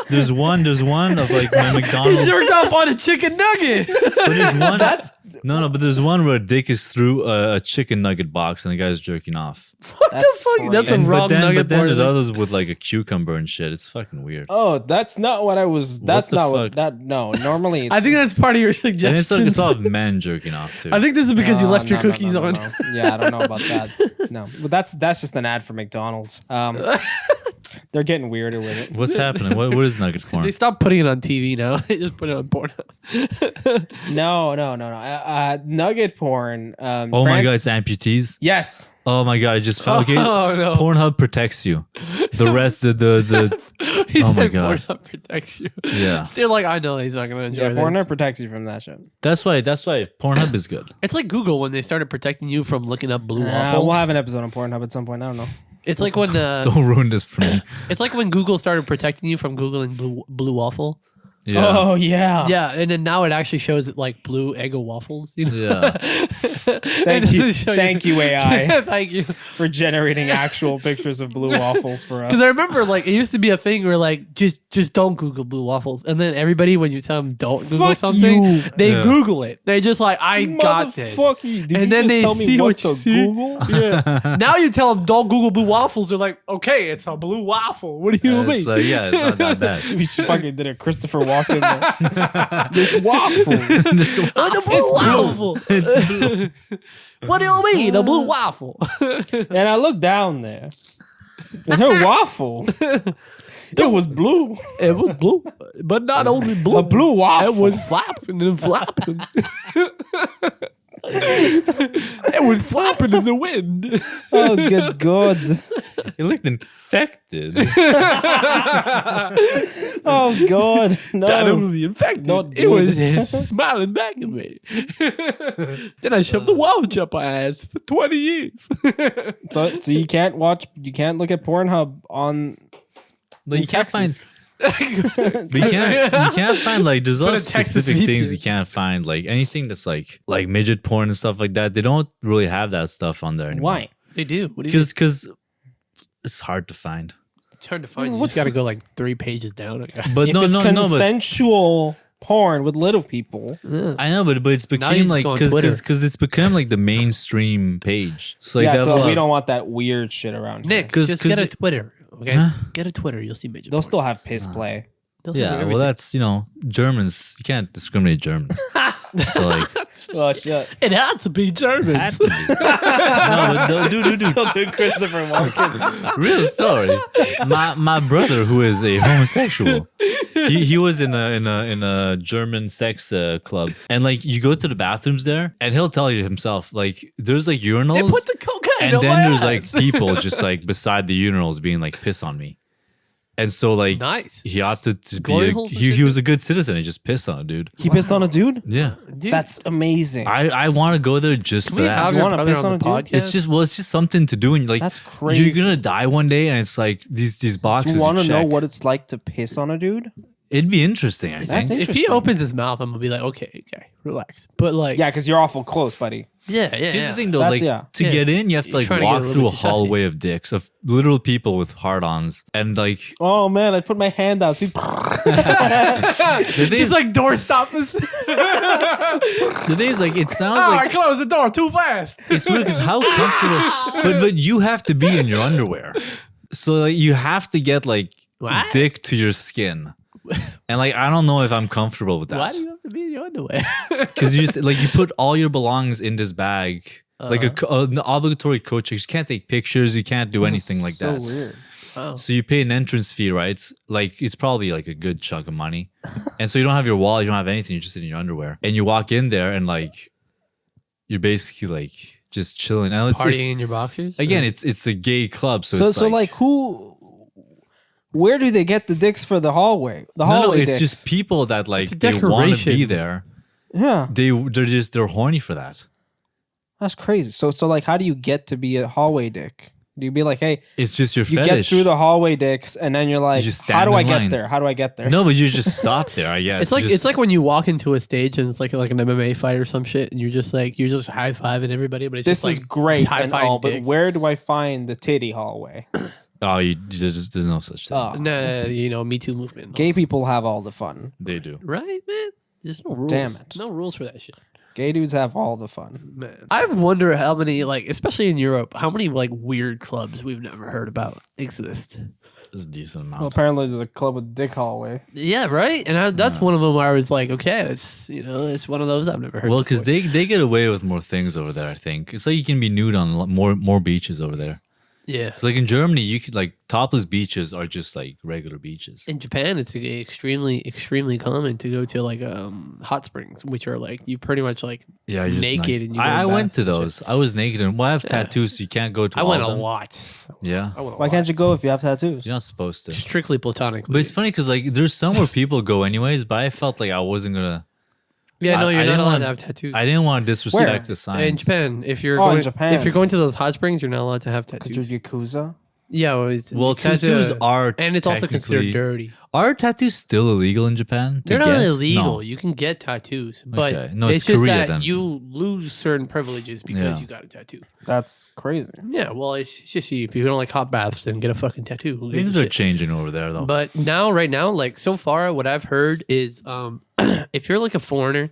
there's one of like my He McDonald's. jerked off on a chicken nugget. But there's one. But there's one where a dick is through a chicken nugget box and the guy's jerking off. What the fuck? That's a crazy. wrong but then nugget porn. there's others with like a cucumber and shit. It's fucking weird. Oh, that's not what I was. That's the not fuck? what that. No, normally. I think that's part of your And suggestions. it's all men jerking off too. I think this is because you left your No, cookies no. on. Yeah, I don't know about that. No, but that's just an ad for McDonald's. They're getting weirder with it. What's happening? What is nugget porn? They stopped putting it on TV now. They just put it on Pornhub. No. Nugget porn. Oh my god, it's amputees. Yes. Oh my god, I just found. Okay, Oh, no. Pornhub protects you. The rest of the He Oh said my God. Pornhub protects you. yeah. They're like, I know he's not going to enjoy Yeah, this. Pornhub protects you from that shit. That's why Pornhub is good. It's like Google when they started protecting you from looking up blue waffle. We'll have an episode on Pornhub at some point. I don't know. It's like when Don't ruin this for me. it's like when Google started protecting you from googling blue waffle. Yeah. Oh yeah. Yeah, and then now it actually shows it like blue Eggo waffles. You know? Yeah. Thank you, thank you AI Thank you. for generating actual pictures of blue waffles for us. Because I remember, like, it used to be a thing where, like, just don't Google blue waffles, and then everybody, when you tell them don't Google Fuck something, you. they Yeah. Google it. They just like, I got this. Motherfucker, you. Did And you then just they tell me see what what to you see. Google? Yeah. Now you tell them don't Google blue waffles. They're like, okay, it's a blue waffle. What do you mean? It's it's not that bad. We should fucking did a Christopher Walken. This waffle. This one- Oh, the blue waffle. It's blue. What do you mean, a blue waffle? And I looked down there. And her waffle. It was blue. It was blue, but not only blue. A blue waffle. It was flapping and flapping. It was flapping in the wind. Oh, good God. It looked infected. Oh, God. Not No. only infected, Not it was good. smiling back at me. Then I shoved the watch up my ass for 20 years. So you can't look at Pornhub on But you can't find. Texas. But you can't find like there's a lot Put of a Texas specific things VPN. you can't find, like anything that's like midget porn and stuff like that. They don't really have that stuff on there anymore. Why? They do. What do you mean? Because it's hard to find. It's hard to find. You What's- just got to go like 3 pages down. But If no, it's no, no. But consensual porn with little people. I know, but it's Now you became just like go on Twitter. because it's become like the mainstream page. So like Yeah, they have a so lot we of- don't want that weird shit around here. Nick, 'Cause- just 'cause get a it- Twitter. Okay, Huh? get a Twitter. You'll see midget. They'll porn. still have piss play. They'll have Yeah, well, everything. that's Germans. You can't discriminate Germans. So like, Oh shit! It had to be Germans. no, but dude, Still do Christopher Walken. real story. My brother, who is a homosexual, he was in a German sex club, and like you go to the bathrooms there, and he'll tell you himself, like there's like urinals, They put the cocaine and on then my there's like ass. people just like beside the urinals being like piss on me. And so like Nice. he opted to Glory be holes and he shit was too? a good citizen. He just pissed on a dude. He pissed on a dude? Yeah. Dude, That's amazing. I want to go there just can for we that. have You your wanna brother piss on the on a dude? podcast? It's just something to do, and like That's crazy. you're gonna die one day, and it's like these boxes. you want to know check. what it's like to piss on a dude? It'd be interesting. I That's think. interesting. if he opens his mouth, I'm gonna be like, okay, relax. But like, Yeah, because you're awful close, buddy. yeah. Here's the thing, though. That's- Like yeah. to Yeah. get in, you have to You're like trying to get a walk little through a bit too hallway of dicks of literal people with hard-ons, and like Oh man, I put my hand out. See, the thing Just is, like door stoppers. the thing is, like it sounds I like closed the door too fast. it's weird because how comfortable, but you have to be in your underwear, so like you have to get like What? dick to your skin. And like I don't know if I'm comfortable with Why that do you have to be in your underwear? because you just like you put all your belongings in this bag, like Uh-huh. an obligatory coach. You can't take pictures, you can't do anything like so that. weird. Oh. So you pay an entrance fee, right? Like it's probably like a good chunk of money, and so you don't have your wallet, you don't have anything. You're just in your underwear, and you walk in there, and like you're basically like just chilling. And Partying in your boxers? again, it's a gay club, so So, it's so like, who? Where do they get the dicks for the hallway? The no, hallway it's dicks. just people that like It's a they want to be decoration. there. Yeah, They're horny for that. that's crazy. So like, how do you get to be a hallway dick? Do you be like, hey, It's just your you fetish. get through the hallway dicks, and then you're like, just how stand do I in get line. there? How do I get there? No, but you just stop there. I guess It's like when you walk into a stage and it's like an MMA fight or some shit, and you're just high fiving everybody, but it's This just is like great and high-fiving all, but dicks. where do I find the titty hallway? there's no such thing. Oh, No, Me Too movement. gay people have all the fun. They do. Right, man? There's no rules. Damn it. No rules for that shit. Gay dudes have all the fun. Man. I wonder how many, like, especially in Europe, how many like weird clubs we've never heard about exist. It's a decent amount. Well, apparently there's a club with dick hallway. Yeah, right. And that's one of them where I was like, okay, it's one of those I've never heard. Well, because before. they get away with more things over there. I think it's like you can be nude on more beaches over there. yeah. It's like in Germany, you could like topless beaches are just like regular beaches. In Japan, it's extremely common to go to like hot springs, which are like you pretty much like Yeah, you're just naked and you go I to went baths to and shit. those. I was naked and I have tattoos, so you can't go to. I all went of a them. lot. Yeah, I went a Why lot. can't you go if you have tattoos? you're not supposed to. Strictly platonically. But it's funny because like there's somewhere people go anyways, but I felt like I wasn't gonna. yeah, no, I you're not didn't allowed want- to have tattoos. I didn't want to disrespect Where? the signs. In Japan, if you're Oh, in going, Japan. if you're going to those hot springs, you're not allowed to have Because tattoos. you're Yakuza? Yeah, well, it's Well, because, tattoos are and it's also considered technically- dirty. Are tattoos still illegal in Japan? to They're not get? illegal. No. You can get tattoos, but Okay. No, it's it's just Korea that then. you lose certain privileges because Yeah. you got a tattoo. That's crazy. Yeah, well, it's just if you don't like hot baths, then get a fucking tattoo. Who gives Things a are shit? changing over there though. But right now, like so far, what I've heard is, if you're like a foreigner,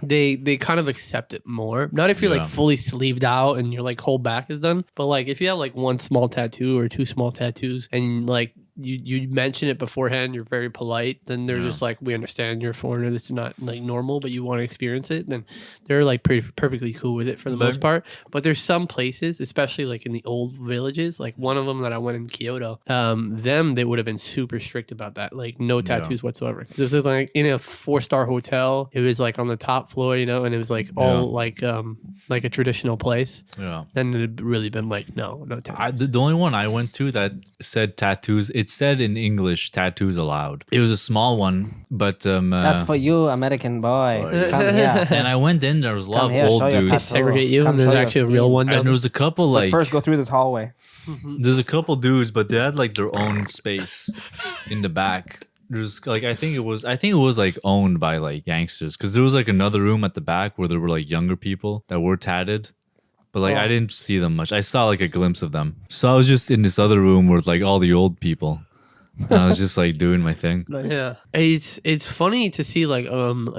they kind of accept it more. Not if you're Yeah. like fully sleeved out and your like whole back is done, but like if you have like one small tattoo or two small tattoos, and like you mention it beforehand, you're very polite, then they're just like, we understand you're a foreigner, this is not like normal, but you want to experience it, then they're like perfectly cool with it for the most part. But there's some places, especially like in the old villages, like one of them that I went in Kyoto, they would have been super strict about that, like no tattoos whatsoever. This is like in a 4-star hotel, it was like on the top floor, and it was like all like a traditional place. yeah. Then it'd really been like no tattoos. The only one I went to that said tattoos, it said in English tattoos allowed. It was a small one, but That's for you, American boy. Come here. and I went in, there was a lot Come here, of show old your They dudes. tattoo. segregate you, Come and there's show your actually a real skin. one down And there was a couple like First, go through this hallway. there's a couple dudes, but they had like their own space in the back. There's like I think it was like owned by like gangsters because there was like another room at the back where there were like younger people that were tatted. But like I didn't see them much. I saw like a glimpse of them. So I was just in this other room with like all the old people. And I was just like doing my thing. Nice. Yeah, it's funny to see like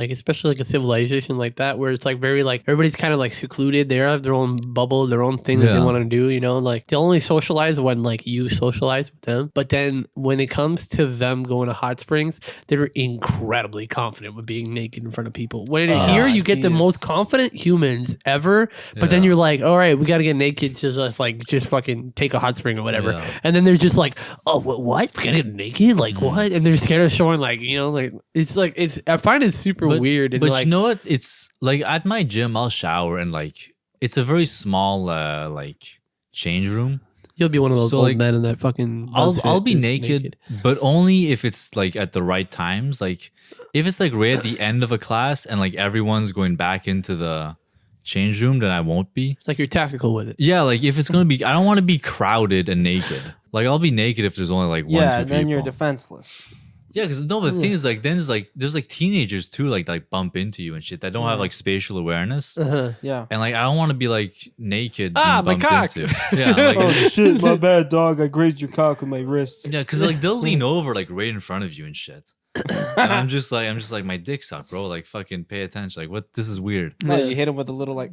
especially like a civilization like that where it's like very like everybody's kind of like secluded. They have their own bubble, their own thing that they Yeah. want to do. Like they only socialize when like you socialize with them. But then when it comes to them going to hot springs, they're incredibly confident with being naked in front of people. When here you get the most confident humans ever, but then Yeah. you're like, all right, we got to get naked to just fucking take a hot spring or whatever. Yeah. And then they're just like, oh, what? We got to get naked? Like Mm. what? And they're scared of showing like I find it super weird. And But like, you know what? It's like at my gym, I'll shower and like it's a very small like change room. You'll be one of those So, old like, men in that fucking. I'll BuzzFeed be is naked, but only if it's like at the right times. Like if it's like right at the end of a class and like everyone's going back into the change room, then I won't be. It's like you're tactical with it. Yeah, like if it's gonna be, I don't want to be crowded and naked. Like I'll be naked if there's only like one, Yeah, two and then people. you're defenseless. Yeah, because no, but the thing is like then there's like teenagers too like bump into you and shit that don't have like spatial awareness. Yeah. And like I don't want to be like naked. Ah, being my bumped cock. into. Yeah, like, Oh shit, my bad, dog. I grazed your cock with my wrist. yeah, because like they'll lean over like right in front of you and shit. And I'm just like my dick's out, bro. Like fucking pay attention. Like what? This is weird. No, you hit him with a little like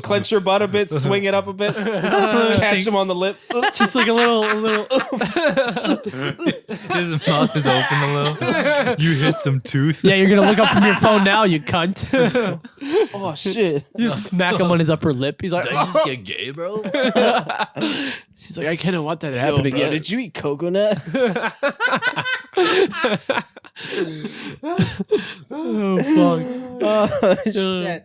clench your butt a bit, swing it up a bit, catch him on the lip. Just like a little. His mouth is open a little. You hit some tooth. Yeah, you're gonna look up from your phone now, you cunt. Oh shit! Just smack him on his upper lip. He's like, Did I just get gay, bro? he's like, I can't want that to happen Bro, again. did you eat coconut? Oh fuck. Oh shit!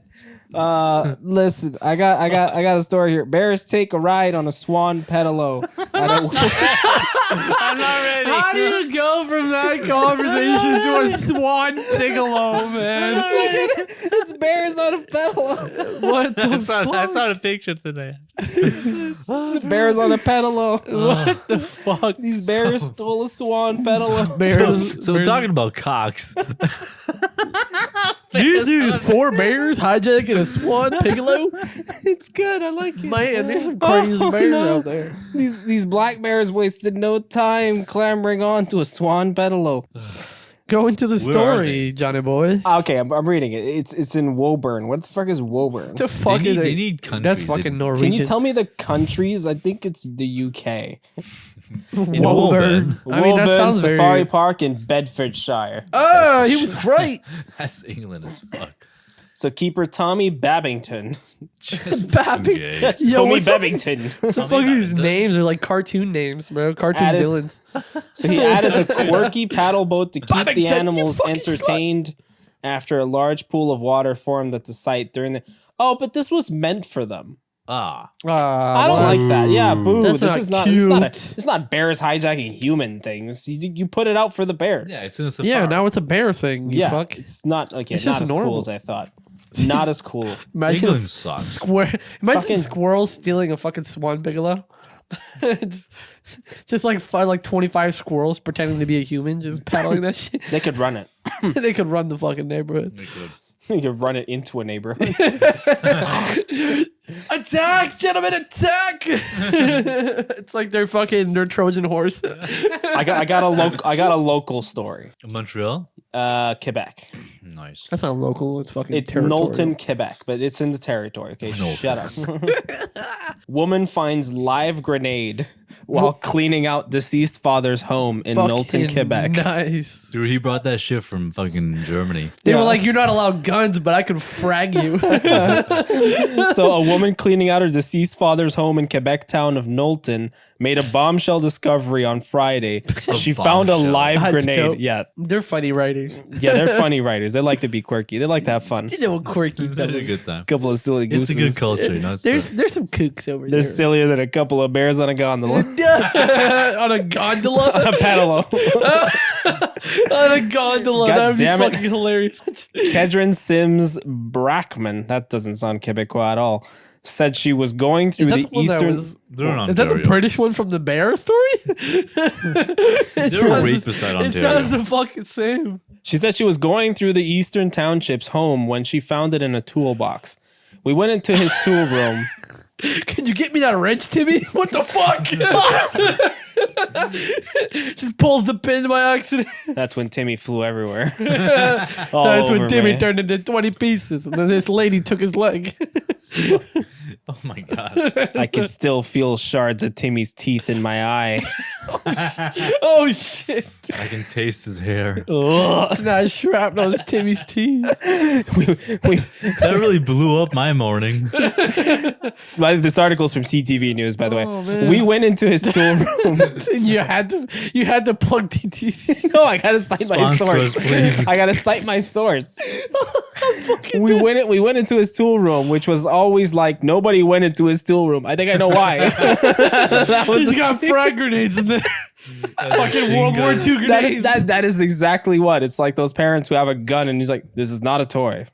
Listen, I got a story here. Bears take a ride on a swan pedalo. I'm not ready. How do you go from that conversation to a swan piccolo, man? It's bears on a pedalo. What the fuck? I saw a picture today. Bears on a pedalo. What the fuck? These bears stole a swan pedalo. So talking about cocks. Do you see these 4 bears hijacking a swan piccolo? It's good. I like it. Man, there's some crazy bears no. out there. These black bears wasted no time clambering on to a swan pedalo. Go into the Where are story, Johnny boy. Okay, I'm reading it. It's in Woburn. What the fuck is Woburn? The fuck They is need, it? they need countries. That's fucking Norwegian. Can you tell me the countries? I think it's the UK. In Woburn. I mean, that Woburn sounds Safari very... Park in Bedfordshire. Oh, he was right. That's England as fuck. So keeper Tommy Babington. Just Babbing- gay. That's Yo, Tommy what's up? Babington. What the fuck are these names? Are like cartoon names, bro. Cartoon Added- villains. So he added the quirky paddle boat to keep Babington, the you animals fucking entertained after a large pool of water formed at the site during the. Oh, but this was meant for them. Ah, I don't like that. Yeah, boo. That's this not is not. cute. It's not bears hijacking human things. You put it out for the bears. yeah, it's in a safari. Yeah, now it's a bear thing. You yeah. fuck. It's not okay. It's Not just as normal. cool as I thought. Not as cool. Imagine England a sucks. square. Imagine Fucking- squirrels stealing a fucking swan bigelow. just like 25 squirrels pretending to be a human, just paddling that shit. They could run it. They could run the fucking neighborhood. They could. You could run it into a neighborhood. Attack, gentlemen, attack! It's like they're Trojan horse. I got a local story. Montreal. Quebec. Nice. That's not local. It's fucking. It's territorial. Knowlton, Quebec, but it's in the territory. Okay, Knowlton. shut up. Woman finds live grenade while cleaning out deceased father's home in Knowlton, Fucking Quebec. Nice. Dude, he brought that shit from fucking Germany. They were Yeah. like, "You're not allowed guns, but I could frag you." So a woman cleaning out her deceased father's home in Quebec town of Knowlton made a bombshell discovery on Friday. She found a bombshell. live That's grenade. dope. Yeah. They're funny writers. Yeah, they're funny writers. They like to be quirky. They like to have fun. You know, quirky Had a fellas. good time. Couple of silly It's gooses. a good culture. Not There's some kooks over They're there. sillier than a couple of bears on a gondola. On a gondola. a pedalo. On a gondola. God That would be damn it. fucking hilarious. Kedron Sims Brackman, that doesn't sound Quebecois at all, said she was going through Is that the the one that eastern. was? They're in Is that the Ontario. British one from the bear story? They're right beside It Ontario. sounds the fucking same. She said she was going through the eastern township's home when she found it in a toolbox. We went into his tool room. Can you get me that wrench, Timmy? What the fuck? Just pulls the pin by accident. That's when Timmy flew everywhere. That's when over Timmy me. turned into 20 pieces, and then this lady took his leg. Oh my god. I could still feel shards of Timmy's teeth in my eye. Oh shit! I can taste his hair. It's not shrapnel, it's Timmy's teeth. That really blew up my morning. This article's from CTV News, by the way. Oh, man. We went into his tool room. You had to plug the TV. No, I gotta cite my Sponsor source. us, please. I gotta cite my source. we went into his tool room, which was always like nobody went into his tool room. I think I know why. That was He's got frag grenades in there. Fucking World War II grenades. that is exactly what it's like. Those parents who have a gun and he's like, "This is not a toy."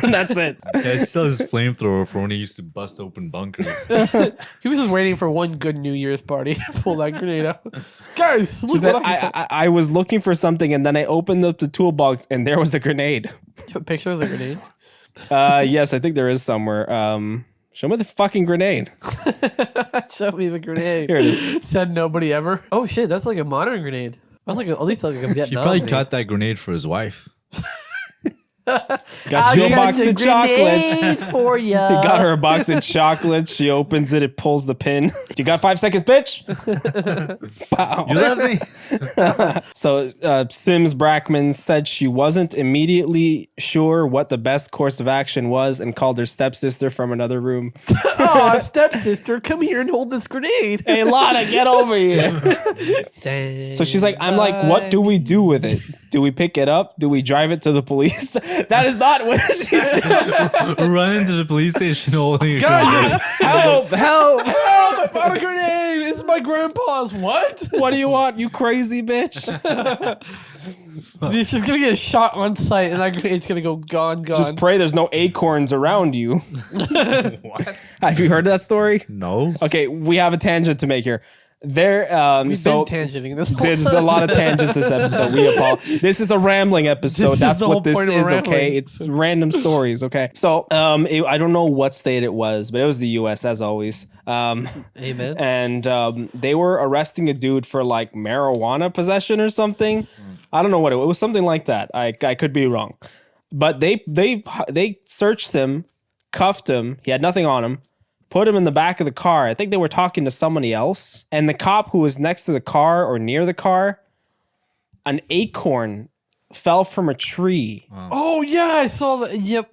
That's it. Yeah, he still has his flamethrower for when he used to bust open bunkers. He was just waiting for one good New Year's party to pull that grenade out. Guys, He look said, what I I was looking for something and then I opened up the toolbox and there was a grenade. a picture of the grenade. Yes, I think there is somewhere. Show me the fucking grenade. Show me the grenade. Here it is. Said nobody ever. Oh shit, that's like a modern grenade. That's like at least like a Vietnam. He probably grenade. cut that grenade for his wife. Got you a box of chocolates. grenade for ya. He got her a box of chocolates. She opens it. It pulls the pin. You got 5 seconds, bitch. Pow. You left me. So Sims Brackman said she wasn't immediately sure what the best course of action was and called her stepsister from another room. Aw, stepsister, come here and hold this grenade. Hey, Lana, get over here. Stand So she's like, I'm like, what do we do with it? Do we pick it up? Do we drive it to the police? That is not what she did. Run into the police station holding a Guys, grenade. Help, help. help, I found a grenade. It's my grandpa's. What? What do you want, you crazy bitch? She's gonna get shot on sight and that grenade's gonna go gone. Just pray there's no acorns around you. What? Have you heard that story? No. Okay, we have a tangent to make here. There, We've so been tangenting this whole there's time. a lot of tangents this episode. We apologize. This is a rambling episode. This is That's the whole what this point of is. rambling. Okay, it's random stories. Okay, so I don't know what state it was, but it was the U.S. as always. Amen. And they were arresting a dude for like marijuana possession or something. I don't know what it was. Something like that. I could be wrong, but they searched him, cuffed him. He had nothing on him. Put him in the back of the car. I think they were talking to somebody else. And the cop who was next to the car or near the car, an acorn fell from a tree. Oh yeah, I saw that. Yep.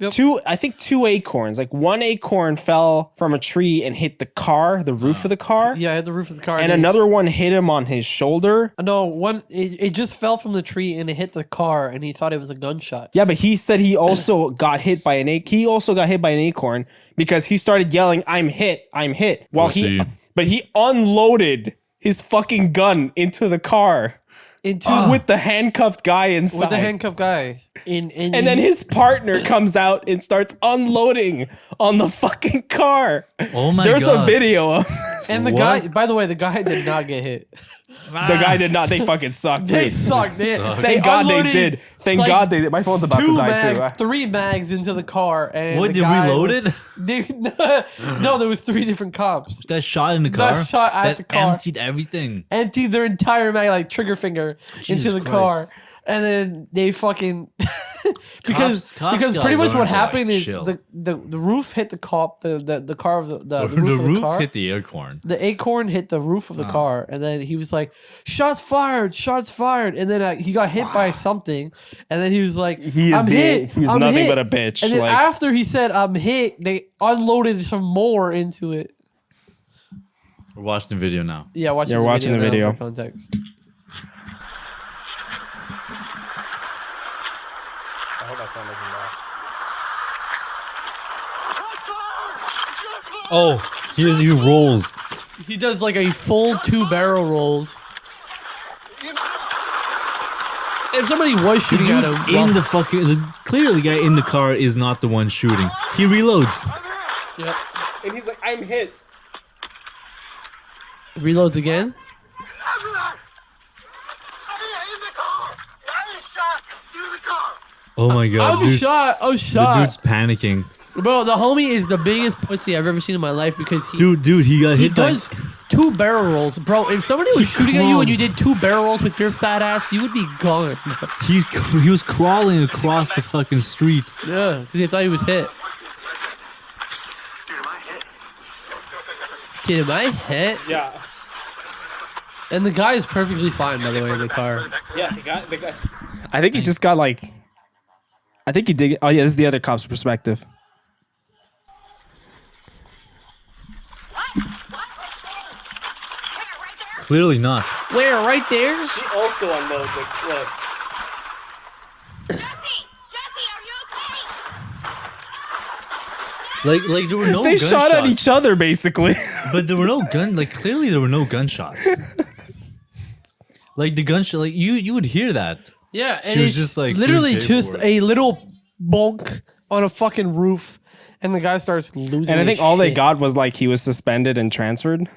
I think two acorns. Like one acorn fell from a tree and hit the car, the roof of the car. Yeah, I had the roof of the car. And another one hit him on his shoulder. No, one. It just fell from the tree and it hit the car, and he thought it was a gunshot. Yeah, but he said he also got hit by an acorn because he started yelling, "I'm hit, I'm hit." While Pussy. but he unloaded his fucking gun into the car with the handcuffed guy inside. With the handcuffed guy. And then his partner comes out and starts unloading on the fucking car. Oh my There's god. a video of and the What? guy. By the way, the guy did not get hit. the guy did not. They fucking sucked. They Dude. sucked. Thank God they unloaded, did. Thank like, God they did. My phone's about to 2 die mags, too. 3 mags into the car, and What, the they guy reloaded? No, there was 3 different cops. That shot in the car. That shot at that the car. emptied everything. Emptied their entire mag, like trigger finger, Jesus into the Christ. car, and then they fucking because Cops because gotta pretty much learn what to, happened like, is chill. the roof hit the cop the car of the The roof of the roof car. hit the acorn. The acorn hit the roof of the car, and then he was like, "Shots fired! Shots fired!" And then he got hit by something, and then he was like, "I'm hit! He's I'm nothing hit." but a bitch. And then like, after he said, "I'm hit," they unloaded some more into it. We're watching the video now. Yeah, You're watching the now video. for context. Oh, he rolls. He does like a full 2 barrel rolls. If somebody was The shooting at dude's him, in the fucking. Clearly, the guy in the car is not the one shooting. He reloads. yep. and he's like, I'm hit. Reloads again. Oh my god. I'm shot. I'm The shot. dude's panicking. Bro, the homie is the biggest pussy I've ever seen in my life because he Dude, he got he hit by. does 2 barrel rolls. Bro, if somebody was shooting at you and you did 2 barrel rolls with your fat ass, you would be gone. He was crawling across the fucking street. Yeah, because he thought he was hit. Kid, am I hit? Yeah. And the guy is perfectly fine, by the way, in the car. Yeah, the guy. I think he just got like. I think he did. Oh yeah, this is the other cop's perspective. Clearly not. Where? Right there? She also unloads the clip. Jesse, are you okay? Like there were no They gunshots. shot at each other, basically. But there were no clearly there were no gunshots. Like the gunshot, like you would hear that. Yeah, She and was it's just, like, literally doing just paperwork. a little bonk on a fucking roof, and the guy starts losing. And I think his all they shit, got was like he was suspended and transferred.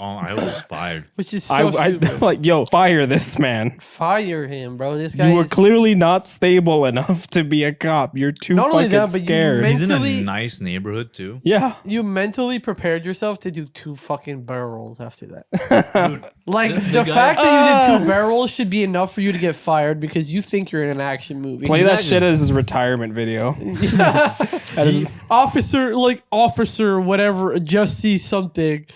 Oh, I was fired. which is so I stupid. like, yo, fire this man. Fire him, bro. This guy You were is clearly not stable enough to be a cop. You're too Not only fucking that, but you scared. meant- He's in a Mentally- nice neighborhood too. Yeah. you mentally prepared yourself to do 2 fucking barrels after that. Like the guy- fact that you did 2 barrels should be enough for you to get fired because you think you're in an action movie. Play that Exactly. shit as his retirement video. That is- officer, whatever. Just see something.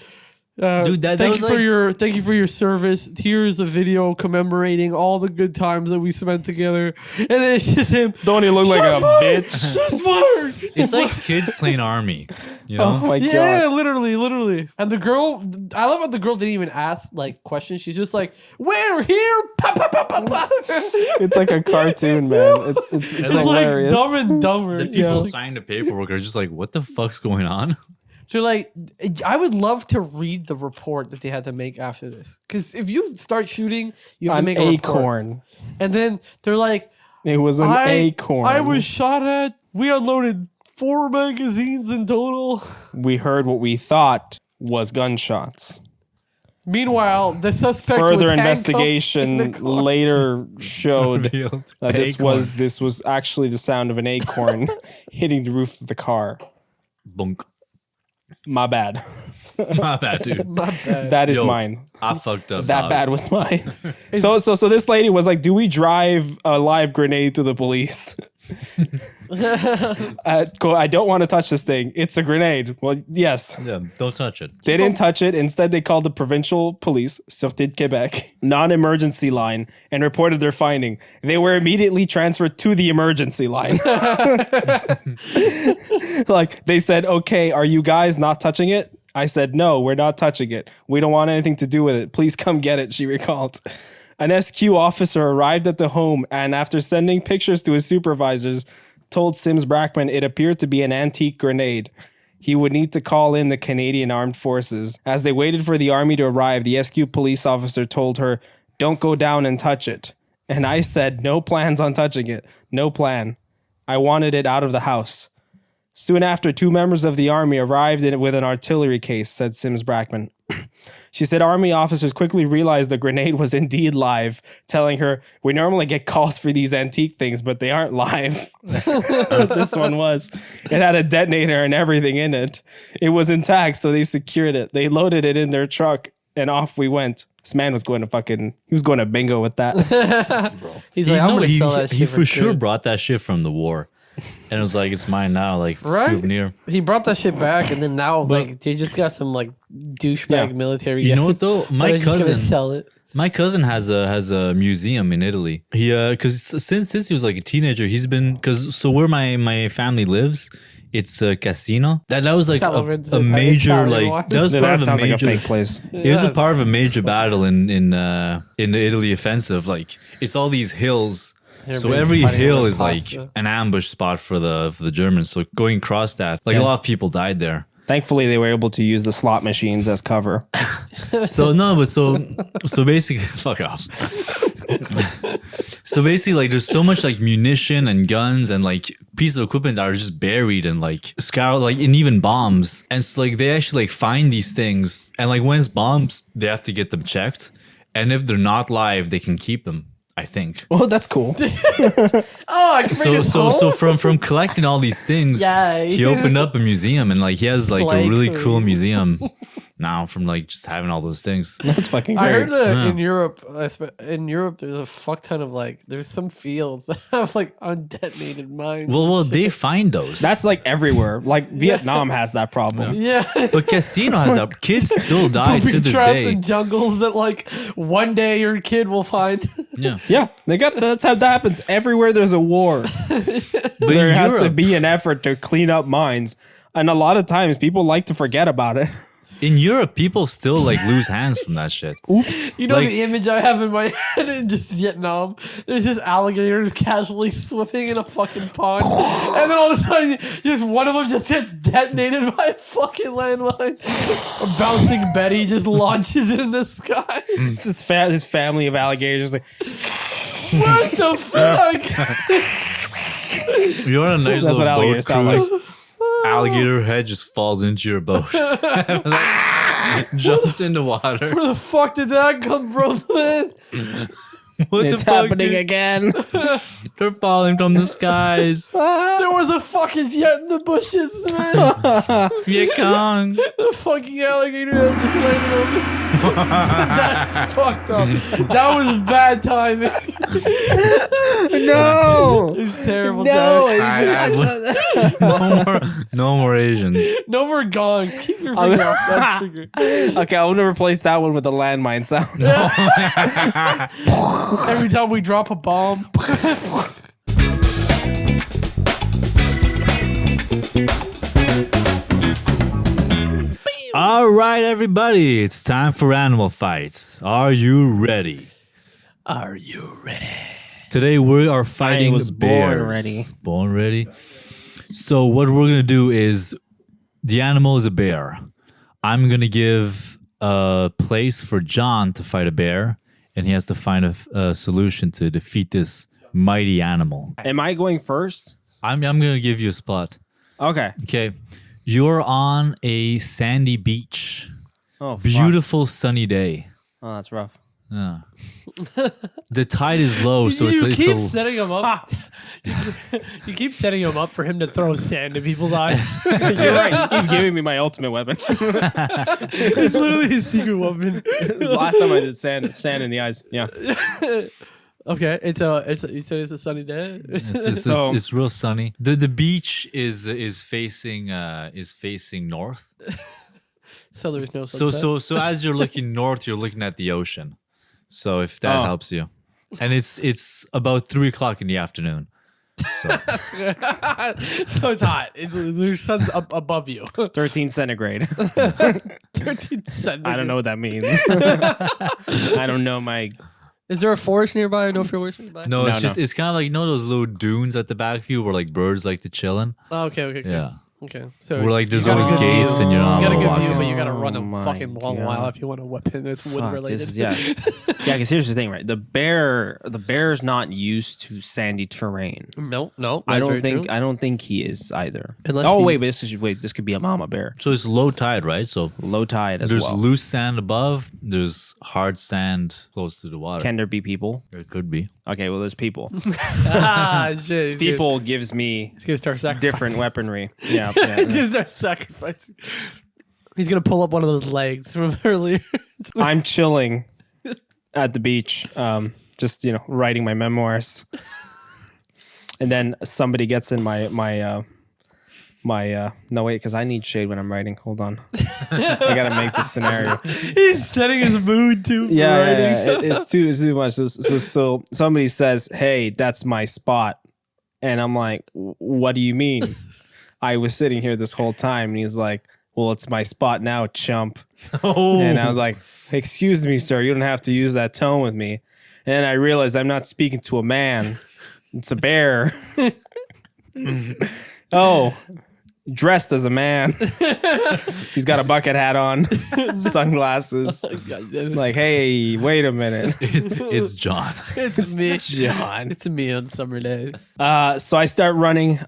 Dude, that thank was you for like- thank you for your service. Here's a video commemorating all the good times that we spent together. And then it's just him. Don't he look like a Shots fired! bitch? Shots fired! It's like kids playing army. You know? Oh my Yeah, god. literally. And the girl, I love how the girl didn't even ask like questions. She's just like, "We're here." Pa, pa, pa, pa, pa. It's like a cartoon, man. It's It's like hilarious. Dumb and Dumber. The people Yeah. signing the paperwork are just like, what the fuck's going on? So like, I would love to read the report that they had to make after this. Because if you start shooting, you have to An make a report. acorn. And then they're like, It was an acorn. I was shot at. We unloaded 4 magazines in total. We heard what we thought was gunshots. Meanwhile, the suspect was Further handcuffed in the investigation car. later showed Revealed. that this Acorn. was actually the sound of an acorn hitting the roof of the car. Bunk. My bad. My bad, dude. My bad. That is Yo, mine. I fucked up. That dog. bad was mine. So this lady was like, "Do we drive a live grenade to the police?" I don't want to touch this thing. It's a grenade. Well, yes. Yeah, don't touch it. They didn't touch it. Instead, they called the provincial police, Sûreté de Québec, non-emergency line, and reported their finding. They were immediately transferred to the emergency line. Like, they said, "Okay, are you guys not touching it?" I said, "No, we're not touching it. We don't want anything to do with it. Please come get it," she recalled. An SQ officer arrived at the home and, after sending pictures to his supervisors, told Sims Brackman it appeared to be an antique grenade. He would need to call in the Canadian Armed Forces. As they waited for the army to arrive, the SQ police officer told her, "Don't go down and touch it." And I said, "No plans on touching it. No plan. I wanted it out of the house." Soon after, 2 members of the army arrived with an artillery case, said Sims Brackman. She said army officers quickly realized the grenade was indeed live, telling her, "We normally get calls for these antique things, but they aren't live." This one was. It had a detonator and everything in it. It was intact, so they secured it. They loaded it in their truck, and off we went. This man was going to bingo with that. He's like, I'm going to sell that shit he for sure good. brought that shit from the war. And it was like, it's mine now, like Right? souvenir. He brought that shit back, and then now like they just got some like douchebag Yeah. military. You know guys what though? that My are just gonna cousin sell it. My cousin has a museum in Italy. He because since he was like a teenager, he's been so where my family lives, it's a casino. That was like Relevant to a the major Italian like one. that was part That of a sounds like a major. fake place. It was a Yes. part of a major battle in the Italy offensive. Like it's all these hills. So Everybody's every fighting hill over is like pasta. an ambush spot for the Germans. So going across that, like a lot of people died there. Thankfully, they were able to use the slot machines as cover. So no, but so basically, fuck off. So basically, like there's so much like munition and guns and like pieces of equipment that are just buried and like scoured, like and even bombs. And so like they actually like find these things, and like when it's bombs, they have to get them checked. And if they're not live, they can keep them. I think. Oh, that's cool. Oh, I can bring it So home? from collecting all these things, Yeah. he opened up a museum and like he has like Slay a really queen. cool museum now from like just having all those things. That's fucking I great. heard that Yeah. in Europe, there's a fuck ton of like, there's some fields that have like undetonated mines. Well, they find those. That's like everywhere. Like Vietnam has that problem. yeah. But casino has that. Kids still die to Booby this traps day. in jungles that like one day your kid will find. Yeah, Yeah, that's how that happens. Everywhere there's a war, but there in has to Europe, be an effort to clean up mines. And a lot of times people like to forget about it. In Europe, people still like lose hands from that shit. Oops. You know Like- the image I have in my head in just Vietnam? There's just alligators casually swimming in a fucking pond. And then all of a sudden, just one of them just gets detonated by a fucking landmine. A bouncing Betty just launches it in the sky. It's this family of alligators. Like, What the fuck? You're on a nice That's what little boat alligators sound like. cruise. Alligator head just falls into your boat. Jumps in the water. Where the fuck did that come from, man? What it's the fuck, happening dude? again. They're falling from the skies. There was a fucking Viet in the bushes, man. Viet Cong. The fucking alligator that just landed on me. That's fucked up. That was bad timing. No. It's terrible No. timing. No more Asians. No more gong. Keep your finger off that trigger. Okay, I'm gonna replace that one with a landmine sound. Every time we drop a bomb. All right, everybody. It's time for animal fights. Are you ready? Are you ready? Today we are fighting was bears. born ready. Born ready. So what we're gonna do is, the animal is a bear. I'm gonna give a place for John to fight a bear, and he has to find a solution to defeat this mighty animal. Am I going first? I'm gonna give you a spot. Okay. Okay, you're on a sandy beach. Oh, fuck. Beautiful sunny day. Oh, that's rough. Yeah. The tide is low, so you it's keep a, setting him up. You keep setting him up for him to throw sand in people's eyes. You're right. You keep giving me my ultimate weapon. It's literally his secret weapon. Last time I did sand in the eyes. Yeah. Okay, you said it's a sunny day. it's real sunny. The beach is facing north. So there's no sunset. So as you're looking north, you're looking at the ocean. So if that helps you, and it's about 3:00 in the afternoon. So So it's hot. There's sun's up above you. 13 centigrade. 13 centigrade. I don't know what that means. I don't know my. Is there a forest nearby? I know if you're nearby. no, it's No, just no. it's kind of like, you know, those little dunes at the back of you where like birds like to chill in. Oh, okay. Yeah. Okay. So Where like there's you got a always good gates view. and you're not You got a allowed to good walk view, in. but you got to run a my fucking long God. while if you want a weapon that's wood Fuck, related. this is, yeah. Because here's the thing, right? The bear's not used to sandy terrain. No. I that's very don't true. think he is either. Unless Oh he- wait, but this could be a mama bear. So it's low tide, right? So Low tide as there's well. loose sand above. There's hard sand close to the water. Can there be people? There could be. Okay, well there's people. Shit. People gives me He's gonna start sacrificing. different weaponry. Yeah. He's gonna start sacrificing. He's gonna pull up one of those legs from earlier. I'm chilling at the beach, just writing my memoirs, and then somebody gets in my no wait, because I need shade when I'm writing. Hold on, I gotta make this scenario. He's setting his mood too. For Yeah, writing. it's too much. So somebody says, "Hey, that's my spot," and I'm like, "What do you mean?" I was sitting here this whole time, and he's like, "Well, it's my spot now, chump." And I was like, "Excuse me, sir, you don't have to use that tone with me." And then I realized I'm not speaking to a man; it's a bear. Oh, dressed as a man. He's got a bucket hat on, sunglasses. Like, hey, wait a minute. It's John. It's me, John. It's me on summer day. So I start running.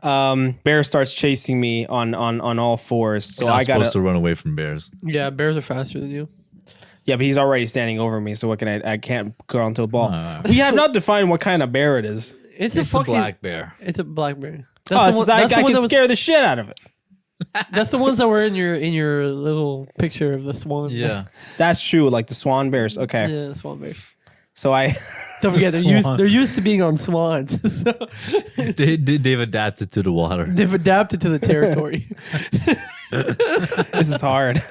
Bear starts chasing me on all fours. So You're not I supposed gotta. to run away from bears. Yeah, bears are faster than you. Yeah, but he's already standing over me. So what can I can't go onto a ball. We have not defined what kind of bear it is. It's It's a a fucking. black bear. It's a black bear. I can that scare the shit out of it. that's the ones that were in your little picture of the swan. Yeah. That's true. Like the swan bears. Okay. Yeah, swan bears. So I. Don't forget Swan. they're used to being on swans. So They've adapted to the water. they've adapted to the territory. This is hard.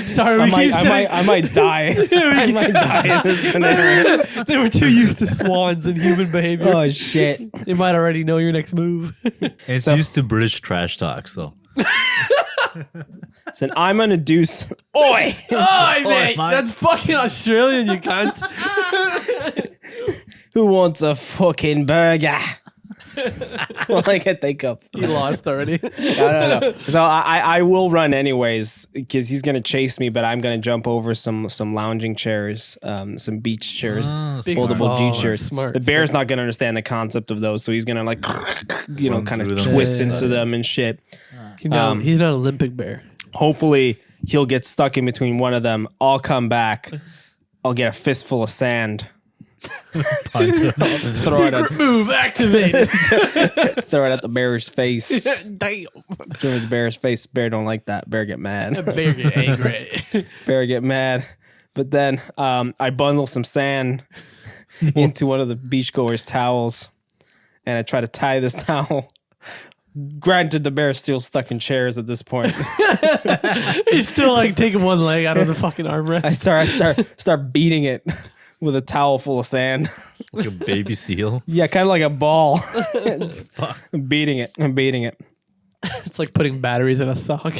Sorry, I might die. I might die in this scenario. they were too used to swans and human behavior. Oh shit. They might already know your next move. And it's used to British trash talk, so Said, I'm gonna do oi. Oh, mate, man. that's fucking Australian, you cunt. Who wants a fucking burger? That's all I can think of. You lost already. No. So I will run anyways because he's gonna chase me, but I'm gonna jump over some lounging chairs, some beach chairs, foldable Oh, beach chairs. smart, The bear's not gonna understand the concept of those, so he's gonna like, Run kind of through them. twist Yeah. into them and shit. He's not an Olympic bear. Hopefully he'll get stuck in between one of them. I'll come back. I'll get a fistful of sand. Throw it Move activated. throw it at the bear's face. Damn. Throw his bear's face. Bear don't like that. Bear get mad. Bear get angry. Bear get mad. But then I bundle some sand into one of the beachgoers' towels, and I try to tie this towel. Granted, the bear's still stuck in chairs at this point. He's still like taking one leg out of the fucking armrest. I start beating it with a towel full of sand. Like a baby seal. Yeah, kind of like a ball. I'm beating it. It's like putting batteries in a sock.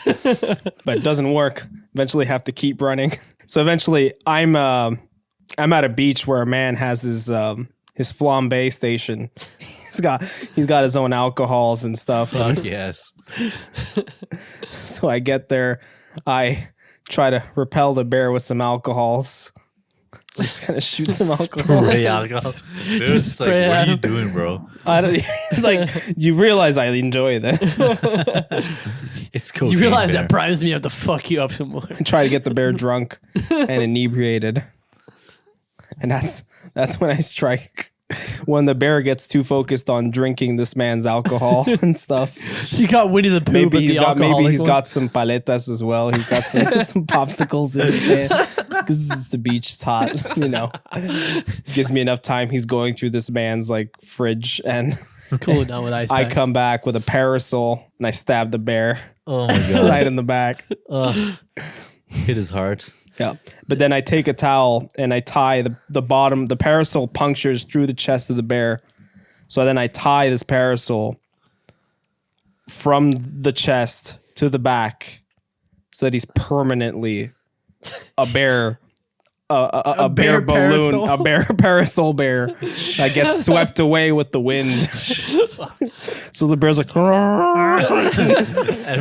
But it doesn't work. Eventually have to keep running. So eventually I'm at a beach where a man has his flambe station. He's got his own alcohols and stuff. Fuck yes. So I get there, I try to repel the bear with some alcohols. Just kind of shoot some alcohol. Spray alcohol. Dude, it's like, spray what are you out. doing, bro? I don't. It's like you realize I enjoy this. It's cool. You realize that bribes me up to fuck you up some more. Try to get the bear drunk and inebriated, and that's when I strike. When the bear gets too focused on drinking this man's alcohol and stuff. She got Winnie the Pooh, Maybe but he's the got alcoholic one. some paletas as well. He's got some popsicles in his stand because the beach is hot. Gives me enough time. He's going through this man's like fridge, and Cool it down with ice I packs. come back with a parasol and I stab the bear Oh my god. right in the back. Hit his heart. Yeah, but then I take a towel and I tie the bottom. The parasol punctures through the chest of the bear, so then I tie this parasol from the chest to the back, so that he's permanently a bear, a bear balloon, parasol. a bear parasol bear that gets swept away with the wind. So the bear's like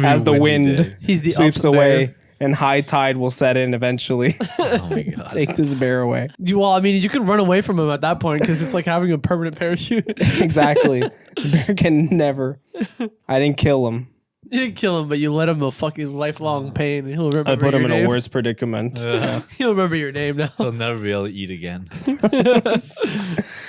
as the windy wind day. He's the sweeps ultimate away. bear. And high tide will set in eventually. Oh my god. Take this bear away. Well, I mean, you could run away from him at that point because it's like having a permanent parachute. Exactly. This bear can never. I didn't kill him. You didn't kill him, but you let him a fucking lifelong pain. And he'll remember. I put him your in name. a worse predicament. He'll remember your name now. He'll never be able to eat again.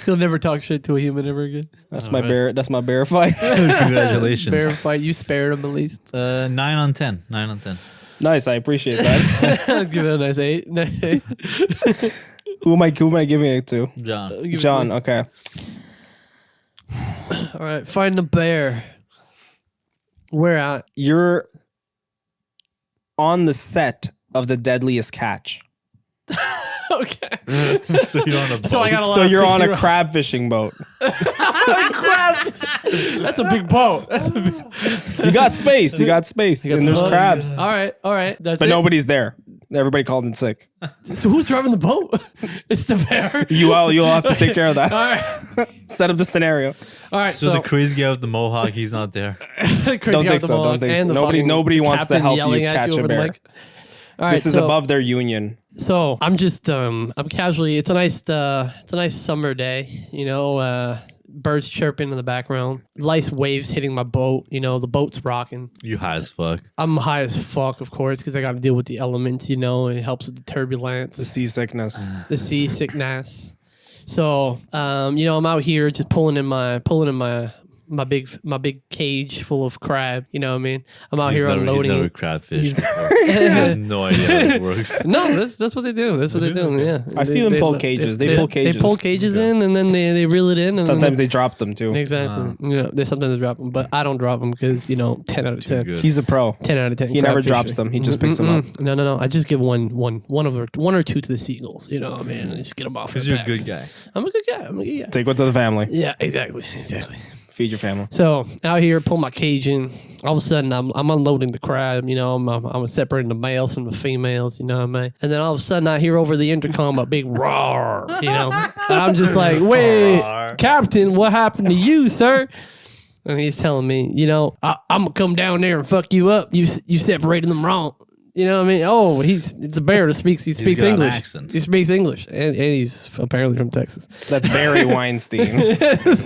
He'll never talk shit to a human ever again. That's my bear. That's my bear fight. Congratulations. Bear fight. You spared him at least. 9 on 10. 9 on 10. Nice. I appreciate that. I'd give it a nice 8. Nice 8. Who am I giving it to? John. Give it John. to me. Okay. All right. Find the bear. Where at? You're on the set of The Deadliest Catch. Okay. So you're on a boat. So I got a lot So of you're on fishing a rods. crab fishing boat. Crab. That's a big boat. That's a big... You got space. You got space. You got And some there's bugs. crabs. All right. That's But it. nobody's there. Everybody called in sick. So who's driving the boat? It's the bear. You'll have to take care of that. All right. Set up the scenario. All right. So the crazy guy with the mohawk, he's not there. Crazy Don't guy think with the so, don't mohawk think so. and the Nobody- fucking nobody wants to captain help you yelling at catch a over the bear. mic. All right, This is so- above their union. So I'm just I'm casually. It's a nice summer day. Birds chirping in the background. Nice waves hitting my boat. The boat's rocking. You high as fuck. I'm high as fuck, of course, because I got to deal with the elements. It helps with the turbulence, The seasickness. the seasickness. So I'm out here just pulling in my big cage full of crab. You know what I mean? I'm out here unloading. He's never it. crab fished before. He has no idea how this works. No, that's what they do. That's what they do. Yeah, I see them pull cages. They pull cages. They pull cages in, and then they reel it in. And Sometimes then they drop them too. exactly. They sometimes drop them, but I don't drop them because 10 out of 10. Good. He's a pro. 10 out of 10. He never drops them. He just picks them up. No. I just give one or two to the seagulls. You know what I mean? I just get them off. Because their you're a good backs. guy. I'm a good guy. Take one to the family. Yeah, exactly. Feed your family. So out here, pull my cage in. All of a sudden, I'm unloading the crab. You know, I'm separating the males from the females. You know what I mean? And then all of a sudden, I hear over the intercom a big roar. You know, and I'm just like, wait, Captain, what happened to you, sir? And he's telling me, you know, I'm gonna come down there and fuck you up. You separated them wrong. You know what I mean? Oh, it's a bear that speaks. He speaks got an English. accent. He speaks English, and he's apparently from Texas. That's Barry Weinstein. It's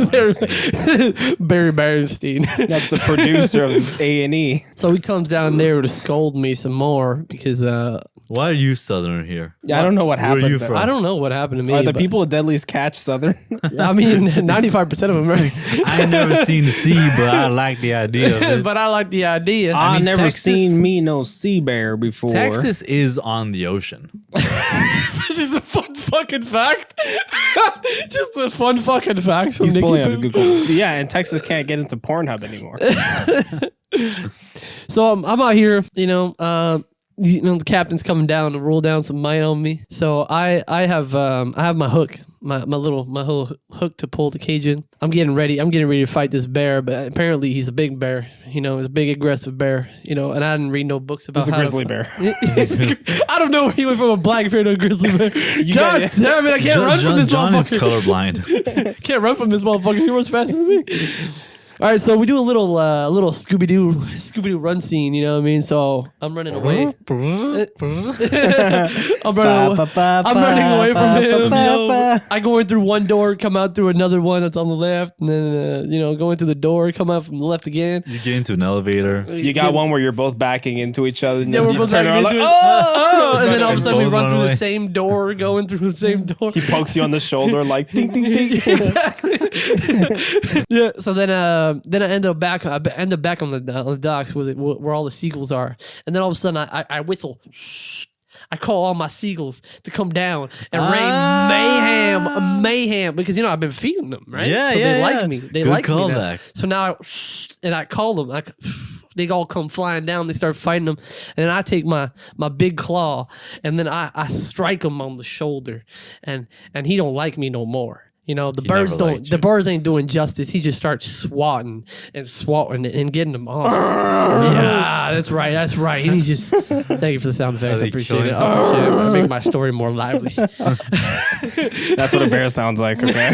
Barry Bernstein. That's the producer of A&E. So he comes down there to scold me some more because Why are you Southern here? Yeah, I don't know what Where are happened. you there. from? I don't know what happened to me. Are the but- people of Deadliest Catch Southern? I mean, 95% of them, right? I ain't never seen the sea, but I like the idea of it. But I like the idea. I mean, never Texas- seen me no sea bear before. Texas is on the ocean. Just a fun fucking fact. Just a fun fucking fact from He's Nicky pulling up Poo. Google. Yeah, and Texas can't get into Pornhub anymore. So I'm out here, the captain's coming down to roll down some mite on me. So I have my hook, my whole hook to pull the cage in. I'm getting ready to fight this bear, but apparently he's a big bear. You know, he's a big aggressive bear. You know, and I didn't read no books about. He's a how to grizzly fight. bear. I don't know where he went from a black bear to a grizzly bear. God damn it! I can't run from this John is motherfucker. colorblind. Can't run from this motherfucker. He runs faster than me. All right, so we do a little Scooby Doo run scene. You know what I mean? So I'm running away. I'm running away from him. You know? I go in through one door, come out through another one that's on the left, and then go into the door, come out from the left again. You get into an elevator. You got one where you're both backing into each other, and Yeah, then we're you both turn backing around like, into it. oh! And then all of a sudden we Both run run through the away. same door, going through the same door. He pokes you on the shoulder like, ding, ding, ding. Exactly. Yeah. So then I end up back on the docks where all the seagulls are, and then all of a sudden I whistle. I call all my seagulls to come down and rain mayhem because I've been feeding them, right? Yeah, so yeah, they yeah. like me. They Good like me now. callback. So now I call them. They all come flying down. They start fighting them, and then I take my big claw and then I strike him on the shoulder, and he don't like me no more. The birds never liked don't. you. The birds ain't doing justice. He just starts swatting and getting them off. Yeah, that's right. That's right. And he's just. Thank you for the sound effects. Are I they appreciate it. killing I appreciate it. I make my story more lively. That's what a bear sounds like, okay?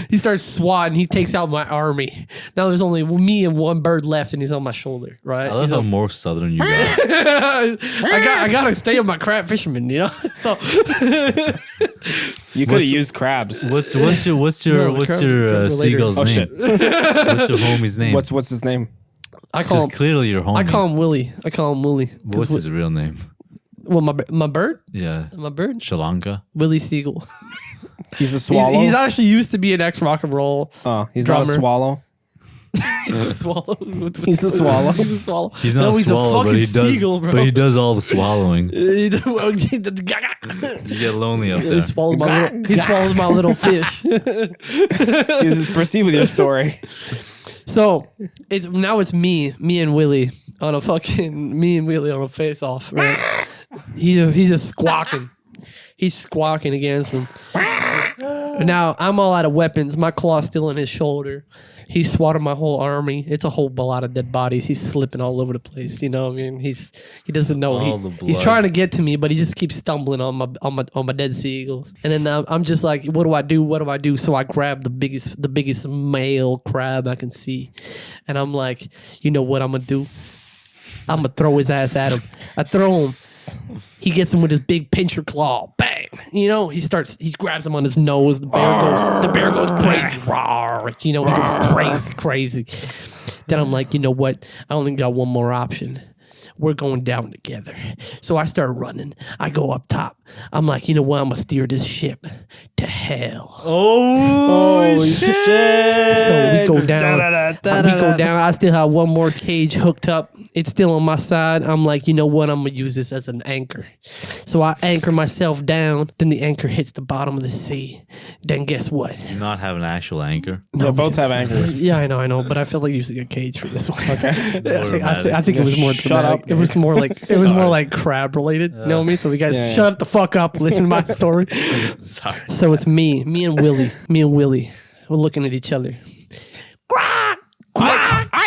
He starts swatting. He takes out my army. Now there's only me and one bird left, and he's on my shoulder. Right. I love He's how on- more Southern you got. I gotta stay on my crab fisherman. So. You could have used crabs. What's your crabs are later. seagull's Oh, name? shit. What's your homie's name? What's his name? I call him. Because clearly your homie. I call him Willie. What's his real name? Well, my bird. Yeah. My bird. Sri Lanka. Willie Siegel. He's a swallow. He's actually used to be an ex rock and roll. Oh, he's not a drummer. swallow. He's a swallow. He's a swallow. He's a swallow. He's not a swallow, but he does. seagull, bro. But he does all the swallowing. He You get lonely up there. swallows my little fish. Proceed with your story. So it's me and Willie on a face off. Right? He's just squawking. He's squawking against him. Now I'm all out of weapons. My claw's still in his shoulder. He swatted my whole army. It's a whole lot of dead bodies. He's slipping all over the place. You know what I mean? He doesn't know. All the He's blood. trying to get to me, but he just keeps stumbling on my dead seagulls. And then I'm just like, what do I do? What do I do? So I grab the biggest male crab I can see, and I'm like, you know what I'm gonna do? I'm gonna throw his ass at him. I throw him. He gets him with his big pincher claw. Bang! He grabs him on his nose. The bear goes crazy. Rawr. He goes crazy. Then I'm like, you know what? I only got one more option. We're going down together. So I start running. I go up top. I'm like, you know what? I'm going to steer this ship to hell. Oh, shit. So we go down. I still have one more cage hooked up. It's still on my side. I'm like, you know what? I'm going to use this as an anchor. So I anchor myself down. Then the anchor hits the bottom of the sea. Then guess what? Do you not have an actual anchor? Yeah, boats have anchors. Yeah, I know. But I felt like using a cage for this one. Okay. I think it was more Shut dramatic. up. It was more like crab related. You know what I mean? So you guys Yeah. shut the fuck up. Listen to my story. Sorry. So it's me and Willie. We're looking at each other.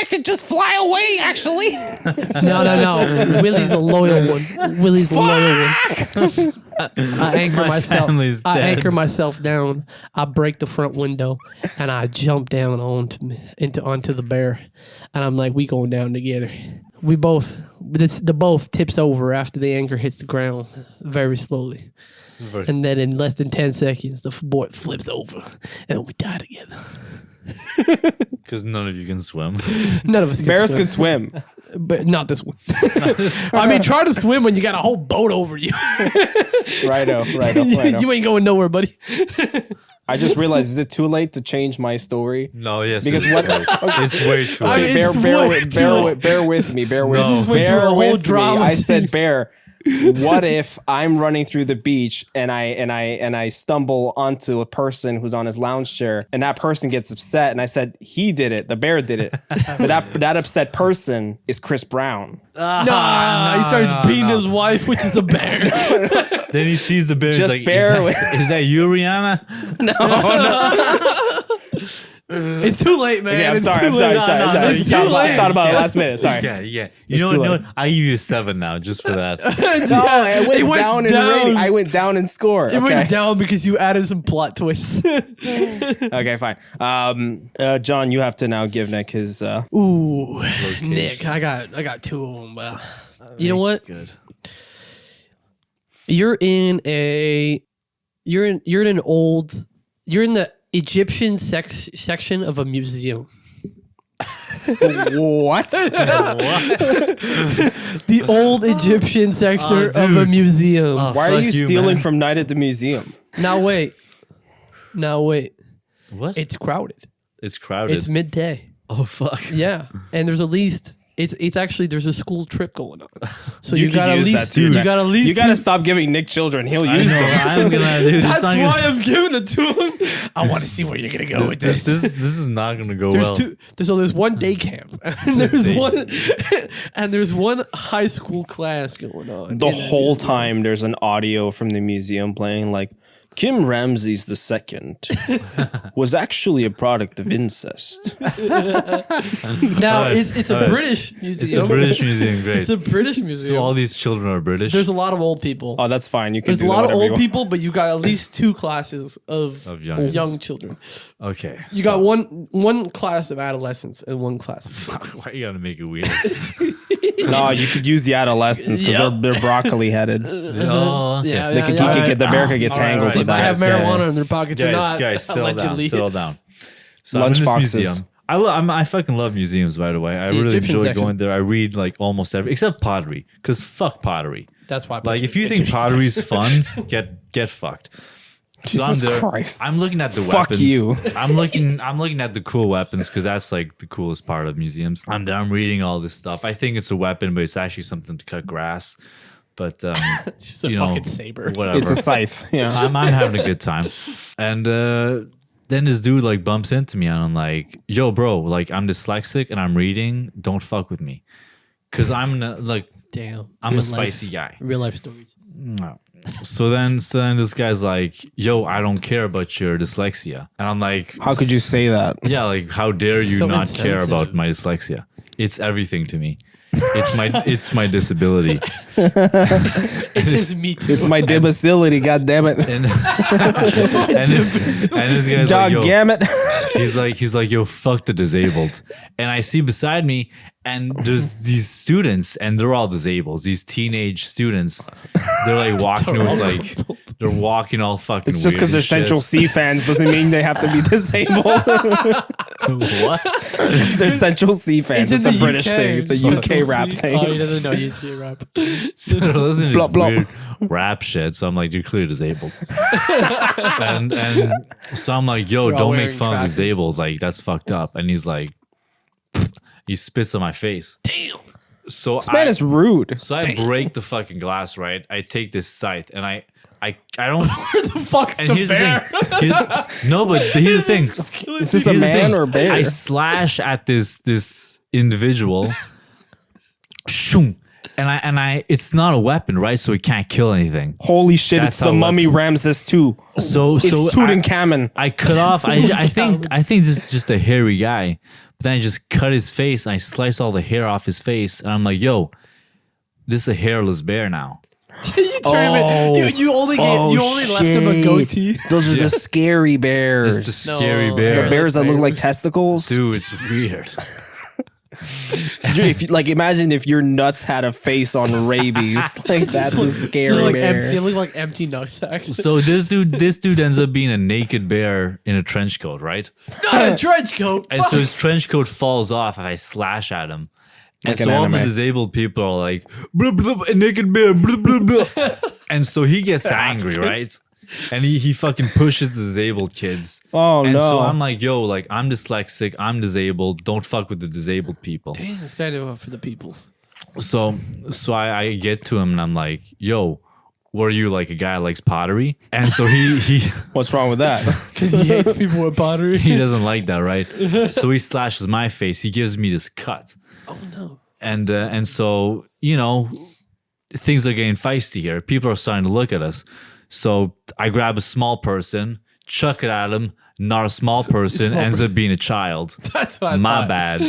I could just fly away, actually. No. Willie's a loyal one. Willie's a loyal one. I anchor myself. family's I dead. anchor myself down. I break the front window and I jump down onto the bear. And I'm like, we going down together. The boat tips over after the anchor hits the ground very slowly. And then in less than 10 seconds, the boat flips over and we die together. Because none of you can swim. None of us can Bears swim. can swim. But not this one. I mean, try to swim when you got a whole boat over you. Righto. You ain't going nowhere, buddy. I just realized, is it too late to change my story? No, yes. Because it's what- It's way too I late. mean, Bear, it's bear, way with, too bear, long. with, bear with me. Bear with No. me. This went through Bear a whole with me. drama I said, scene. Bear. What if I'm running through the beach and I stumble onto a person who's on his lounge chair and that person gets upset and I said he did it, the bear did it, but that upset person is Chris Brown. Nah, he starts beating his wife, which is a bear. Then he sees the bear. Just He's like, bear is that you, Rihanna? It's too late, man. Okay, I'm It's sorry. too I'm sorry. late. I'm sorry. I'm no, sorry. it's Thought too about- late. Thought about it last minute. Sorry. Yeah. You It's know too what? late. I give you a 7 now just for that. No, I went, It went down in down. rating. I went down in score. It Okay. went down because you added some plot twists. Okay, fine. John, you have to now give Nick his. Ooh, Nick, I got 2 of them. But you know what? Good. You're in the Egyptian section of a museum. What? The old Egyptian section of a museum. Why are Fuck you you, stealing man. from Night at the Museum? Now wait. What? It's crowded. It's crowded. It's midday. Oh fuck. Yeah, and there's at least it's actually there's a school trip going on. So You you, could got at use least that too, you man. got at least You gotta two- stop giving Nick children. He'll I use know. them. I'm gonna do. That's why I'm giving it to him. I want to see where you're gonna go with This this. is not gonna go There's well. there's one day camp, and there's one high school class going on. The whole time there's an audio from the museum playing like Kim Ramses II was actually a product of incest. Now it's a British museum. It's a British museum. Great. It's a British So museum. all these children are British. There's a lot of old people. Oh, that's fine. You can There's do a lot of whatever you old want. people, but you got at least 2 classes of young- young children. Okay. You got one class of adolescents and one class of children. Why you gotta make it weird? No, you could use the adolescents because Yep. they're broccoli headed. Oh, okay. Yeah, They could, yeah. he could get the bear could get All right, tangled all right. They with might have that. marijuana in their pockets or not. Guys, settle down. allegedly. Settle down. So I'm in Lunch this boxes. museum. I fucking love museums, by the way. I the really Egyptian enjoy section. going there. I read like almost every except pottery, because fuck pottery. That's why. I Like put if you think pottery's fun, get fucked. So I'm Jesus there. Christ. I'm looking at the Fuck weapons. you. I'm looking at the cool weapons because that's like the coolest part of museums. I'm there. I'm reading all this stuff. I think it's a weapon, but it's actually something to cut grass. But it's just a fucking saber. whatever. It's a scythe. Yeah. I'm having a good time. And then this dude like bumps into me and I'm like, yo, bro, like I'm dyslexic and I'm reading. Don't fuck with me. Cause I'm like, Damn. I'm a Real spicy life, guy. Real life stories. No. So then this guy's like, yo, I don't care about your dyslexia. And I'm like, How could you say that? yeah, like how dare you So not care insensitive. about my dyslexia? It's everything to me. It's my disability. It is me too. It's my dibacility, god damn it. And this guy's Dog like, yo, gammit. he's like, yo, fuck the disabled. And I see beside me, and there's these students, and they're all disabled. These teenage students, they're like walking with like, they're walking all fucking. It's just because they're weird and Central shit. C fans doesn't mean they have to be disabled. What? They're Central C fans. It's, in a the British UK. thing. It's a Central UK rap C. thing. Oh, he doesn't know UK rap. So they're listening to Blop, this blop. weird rap shit. So I'm like, you're clearly disabled. and so I'm like, yo, They're all don't make wearing fun of trackers. disabled. Like that's fucked up. And he's like, he spits on my face. Damn. So This man is rude. So I break the fucking glass, right? I take this scythe and I don't. Where the fuck's And the here's bear? the thing. No, but here's the thing. Is this a Here's the man thing. or a bear? I slash at this individual. Shoom. and it's not a weapon, right? So it can't kill anything. Holy shit! That's It's the how mummy Ramses II. So It's Tutankhamun. I cut off. I think this is just a hairy guy, but then I just cut his face and I slice all the hair off his face, and I'm like, yo, this is a hairless bear now. You turn him in. You only left him a goatee. Those are the scary bears. It's the scary bear. The bears that look like testicles. Dude, it's weird. If you, like, imagine if your nuts had a face on rabies. Like, that's a scary bear. They look like empty nutsacks. So this dude ends up being a naked bear in a trench coat, right? Not a trench coat. And so his trench coat falls off if I slash at him. And Like so an all the anime. disabled people are like, blah, blah, a naked bear, blah, blah, blah. And so he gets angry, right? And he fucking pushes the disabled kids. Oh, and no. so I'm like, yo, like, I'm dyslexic, I'm disabled, don't fuck with the disabled people. Standing up for the peoples. So I get to him and I'm like, yo, what are you, like a guy that likes pottery? And so he What's wrong with that? Because he hates people with pottery. he doesn't like that, right? So he slashes my face. He gives me this cut. Oh no. And so, you know, things are getting feisty here. People are starting to look at us. So I grab a small person, chuck it at him. Not a small person, ends up being a child. That's what I My thought. bad.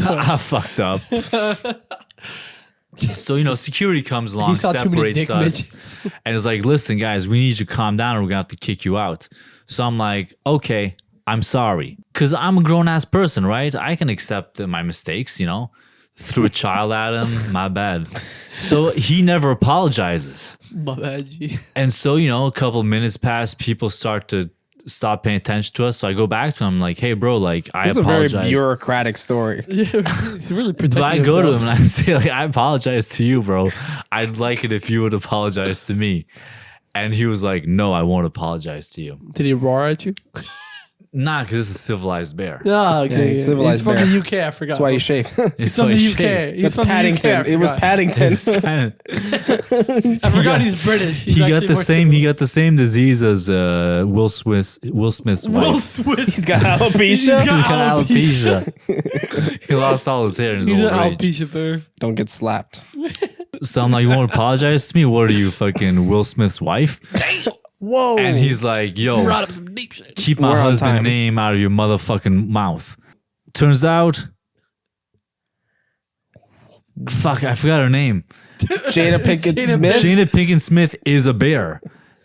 I fucked up. So, you know, security comes along, He saw too many separates dick us, midgets. and it's like, listen, guys, we need you to calm down or we're going to have to kick you out. So I'm like, okay, I'm sorry. Because I'm a grown-ass person, right? I can accept my mistakes, you know? Threw a child at him, my bad. So he never apologizes. My bad, G. And so, you know, a couple minutes pass, people start to stop paying attention to us. So I go back to him like, hey, bro, like, I This is a very apologize. bureaucratic story. He's really protecting But I go to him himself. and I say, like, I apologize to you, bro. I'd like it if you would apologize to me. And he was like, no, I won't apologize to you. Did he roar at you? Nah, because it's a civilized bear. Ah, okay. Yeah, he's civilized He's from bear. the UK. I forgot. That's why he shaved. He's from the UK. He's That's from Paddington. The UK, It was I Paddington. forgot he's British. He's He got actually the more same. He civilized. got the same disease as Will Smith's wife. Will Smith. He's got alopecia. He's got He got alopecia. alopecia. He lost all his hair in his He's old an age. alopecia bear. Don't get slapped. So I'm like, you won't apologize to me? What are you, fucking Will Smith's wife? Whoa. And he's like, yo, Brought up some deep shit. keep my We're on husband's time. name out of your motherfucking mouth. Turns out, fuck, I forgot her name. Jada Pinkett Smith. Jada Pinkett Smith is a bear.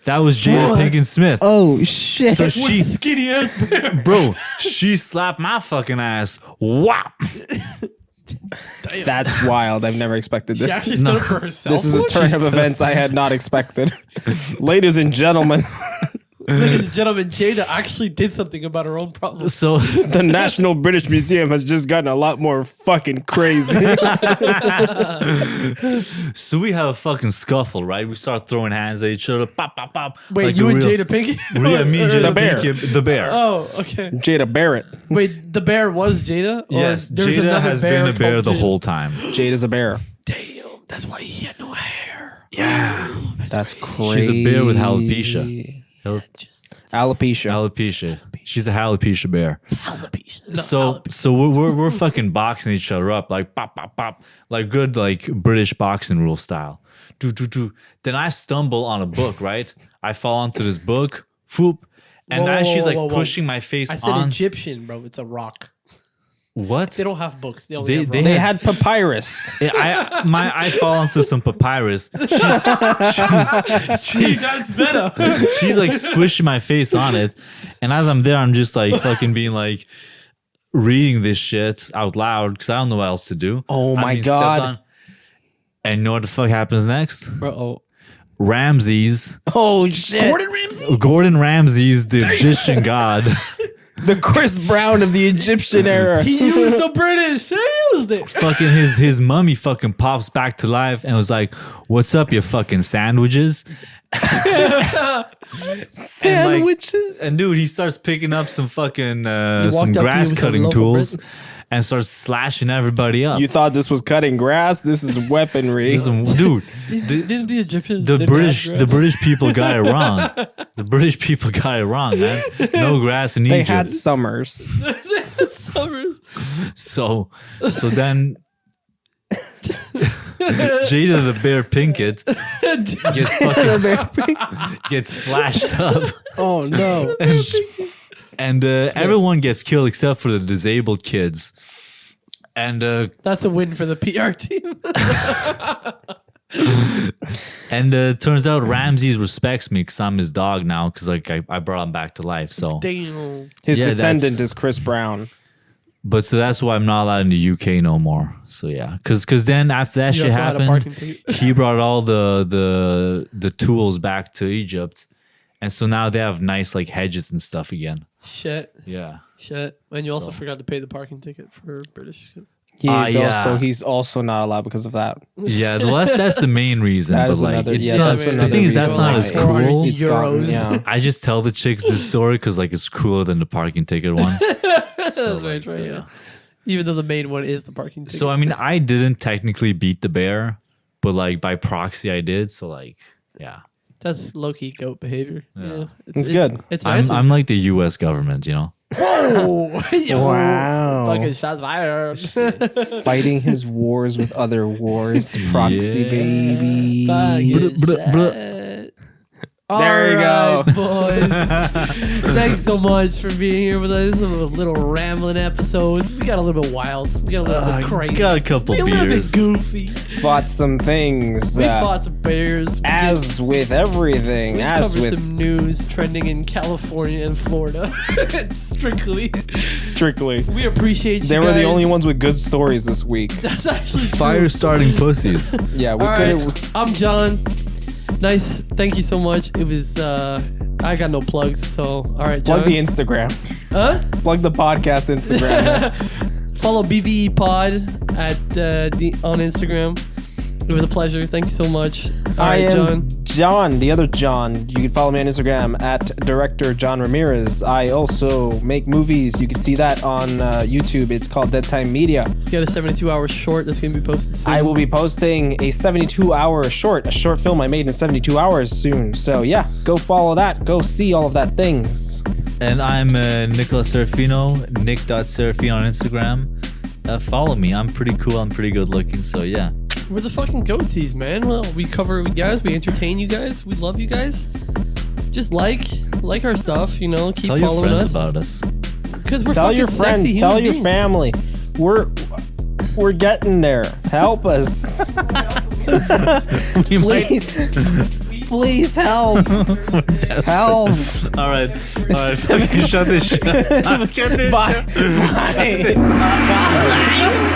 That was Jada Pinkett Smith. Oh shit. So she, Skinny ass bear. bro, she slapped my fucking ass. Wow. That's wild. I've never expected She this. actually stood up for herself. This is a turn of events I had not expected. Ladies and gentlemen, Ladies and gentlemen, Jada actually did something about her own problems. So the National British Museum has just gotten a lot more fucking crazy. So we have a fucking scuffle, right? We start throwing hands at each other. Pop, pop, pop. Wait, like you a and real- Jada Pinkett? Yeah, me and Jada The bear. Pinkett, the bear. Oh, okay. Jada Barrett. Wait, the bear was Jada? Or Yes, there's Jada another has been a bear called the Jada? whole time. Jada's a bear. Damn, that's why he had no hair. Yeah. That's crazy. She's a bear with alopecia. Alopecia. Alopecia. She's a alopecia bear. Alopecia. No, So we're fucking boxing each other up like pop pop pop, like good like British boxing rule style. Do do do. Then I stumble on a book, right? I fall onto this book, whoop, and Whoa, as she's like whoa, whoa. pushing my face I said on. Egyptian, bro. It's a rock. What? They don't have books. They only They- have they rocks. They had papyrus. I fall onto some papyrus. Jeez, that's better. She's like squishing my face on it, and as I'm there, I'm just like fucking being like reading this shit out loud because I don't know what else to do. Oh I'm my being stepped God. on. And you know what the fuck happens next? Uh-oh. Ramses, Oh shit. Gordon Ramses, the Egyptian god. The Chris Brown of the Egyptian era. He used the British. He used it. Fucking his mummy fucking pops back to life and was like, "What's up, you fucking sandwiches?" Sandwiches. And dude, he starts picking up some fucking some walked up to you grass with some cutting loaf of tools bread? and starts slashing everybody up. You thought this was cutting grass? This is weaponry. Dude, Didn't the Egyptians? the didn't British have the grass? British people got it wrong. The British people got it wrong, man. No grass in They Egypt. had summers. Summers. So then Jada the Bear Pinkett gets slashed up. Oh no. And everyone gets killed except for the disabled kids. And That's a win for the PR team. and turns out Ramses respects me because I'm his dog now because like I brought him back to life. So Damn. His Yeah, descendant that's- is Chris Brown. But so that's why I'm not allowed in the UK no more. So yeah, because then after that You shit also had a happened, parking ticket. he brought all the tools back to Egypt, and so now they have nice like hedges and stuff again. Shit. Yeah, And you also So- forgot to pay the parking ticket for British. He's also not allowed because of that. yeah. Well, that's the main reason. That but is like, another. it's Yeah, not, that's the another thing is reason that's not why as it's 400 cool. It's gotten- euros. yeah. I just tell the chicks this story because like it's cooler than the parking ticket one. That's right, yeah. Even though the main one is the parking ticket. So I mean, I didn't technically beat the bear, but like by proxy, I did. So like, yeah. that's low key goat behavior. Yeah. It's good. It's nice. I'm like the U.S. government, you know. Whoa! Yo, Wow. Fucking shots fired. Fighting his wars with other wars. Proxy Yeah. baby. Fucking bruh. shit. There you All go. right, boys. Thanks so much for being here with us. Some little rambling episodes. We got a little bit wild. We got a little bit crazy. Got a couple We a little bit beers. goofy. Fought some things. We fought some bears. We As with everything. we As covered with some news trending in California and Florida. Strictly. strictly. We appreciate you They were the guys. only ones with good stories this week. That's actually true. Fire starting pussies. Yeah, we All could right, have. I'm John. Nice. Thank you so much. It was, I got no plugs, so, all right, John. Plug the Instagram. Huh? Plug the podcast Instagram. Follow BVE Pod on Instagram. It was a pleasure. Thank you so much. All I right, am John. John, the other John. You can follow me on Instagram at director John Ramirez. I also make movies. You can see that on YouTube. It's called Deadtime Media. He's got a 72-hour short that's going to be posted soon. I will be posting a 72-hour short, a short film I made in 72 hours soon. So yeah, go follow that. Go see all of that things. And I'm Nicola Serafino, nick.serafino on Instagram. Follow me. I'm pretty cool. I'm pretty good looking. So yeah. We're the fucking goatees, man. Well, we cover you guys. We entertain you guys. We love you guys. Just like our stuff, you know. Keep Tell your following friends us. about us. Because we're Tell fucking your sexy friends. human Tell your beings. family. We're getting there. Help us. Please help. Help. All right. Shut this shit. Bye. Bye.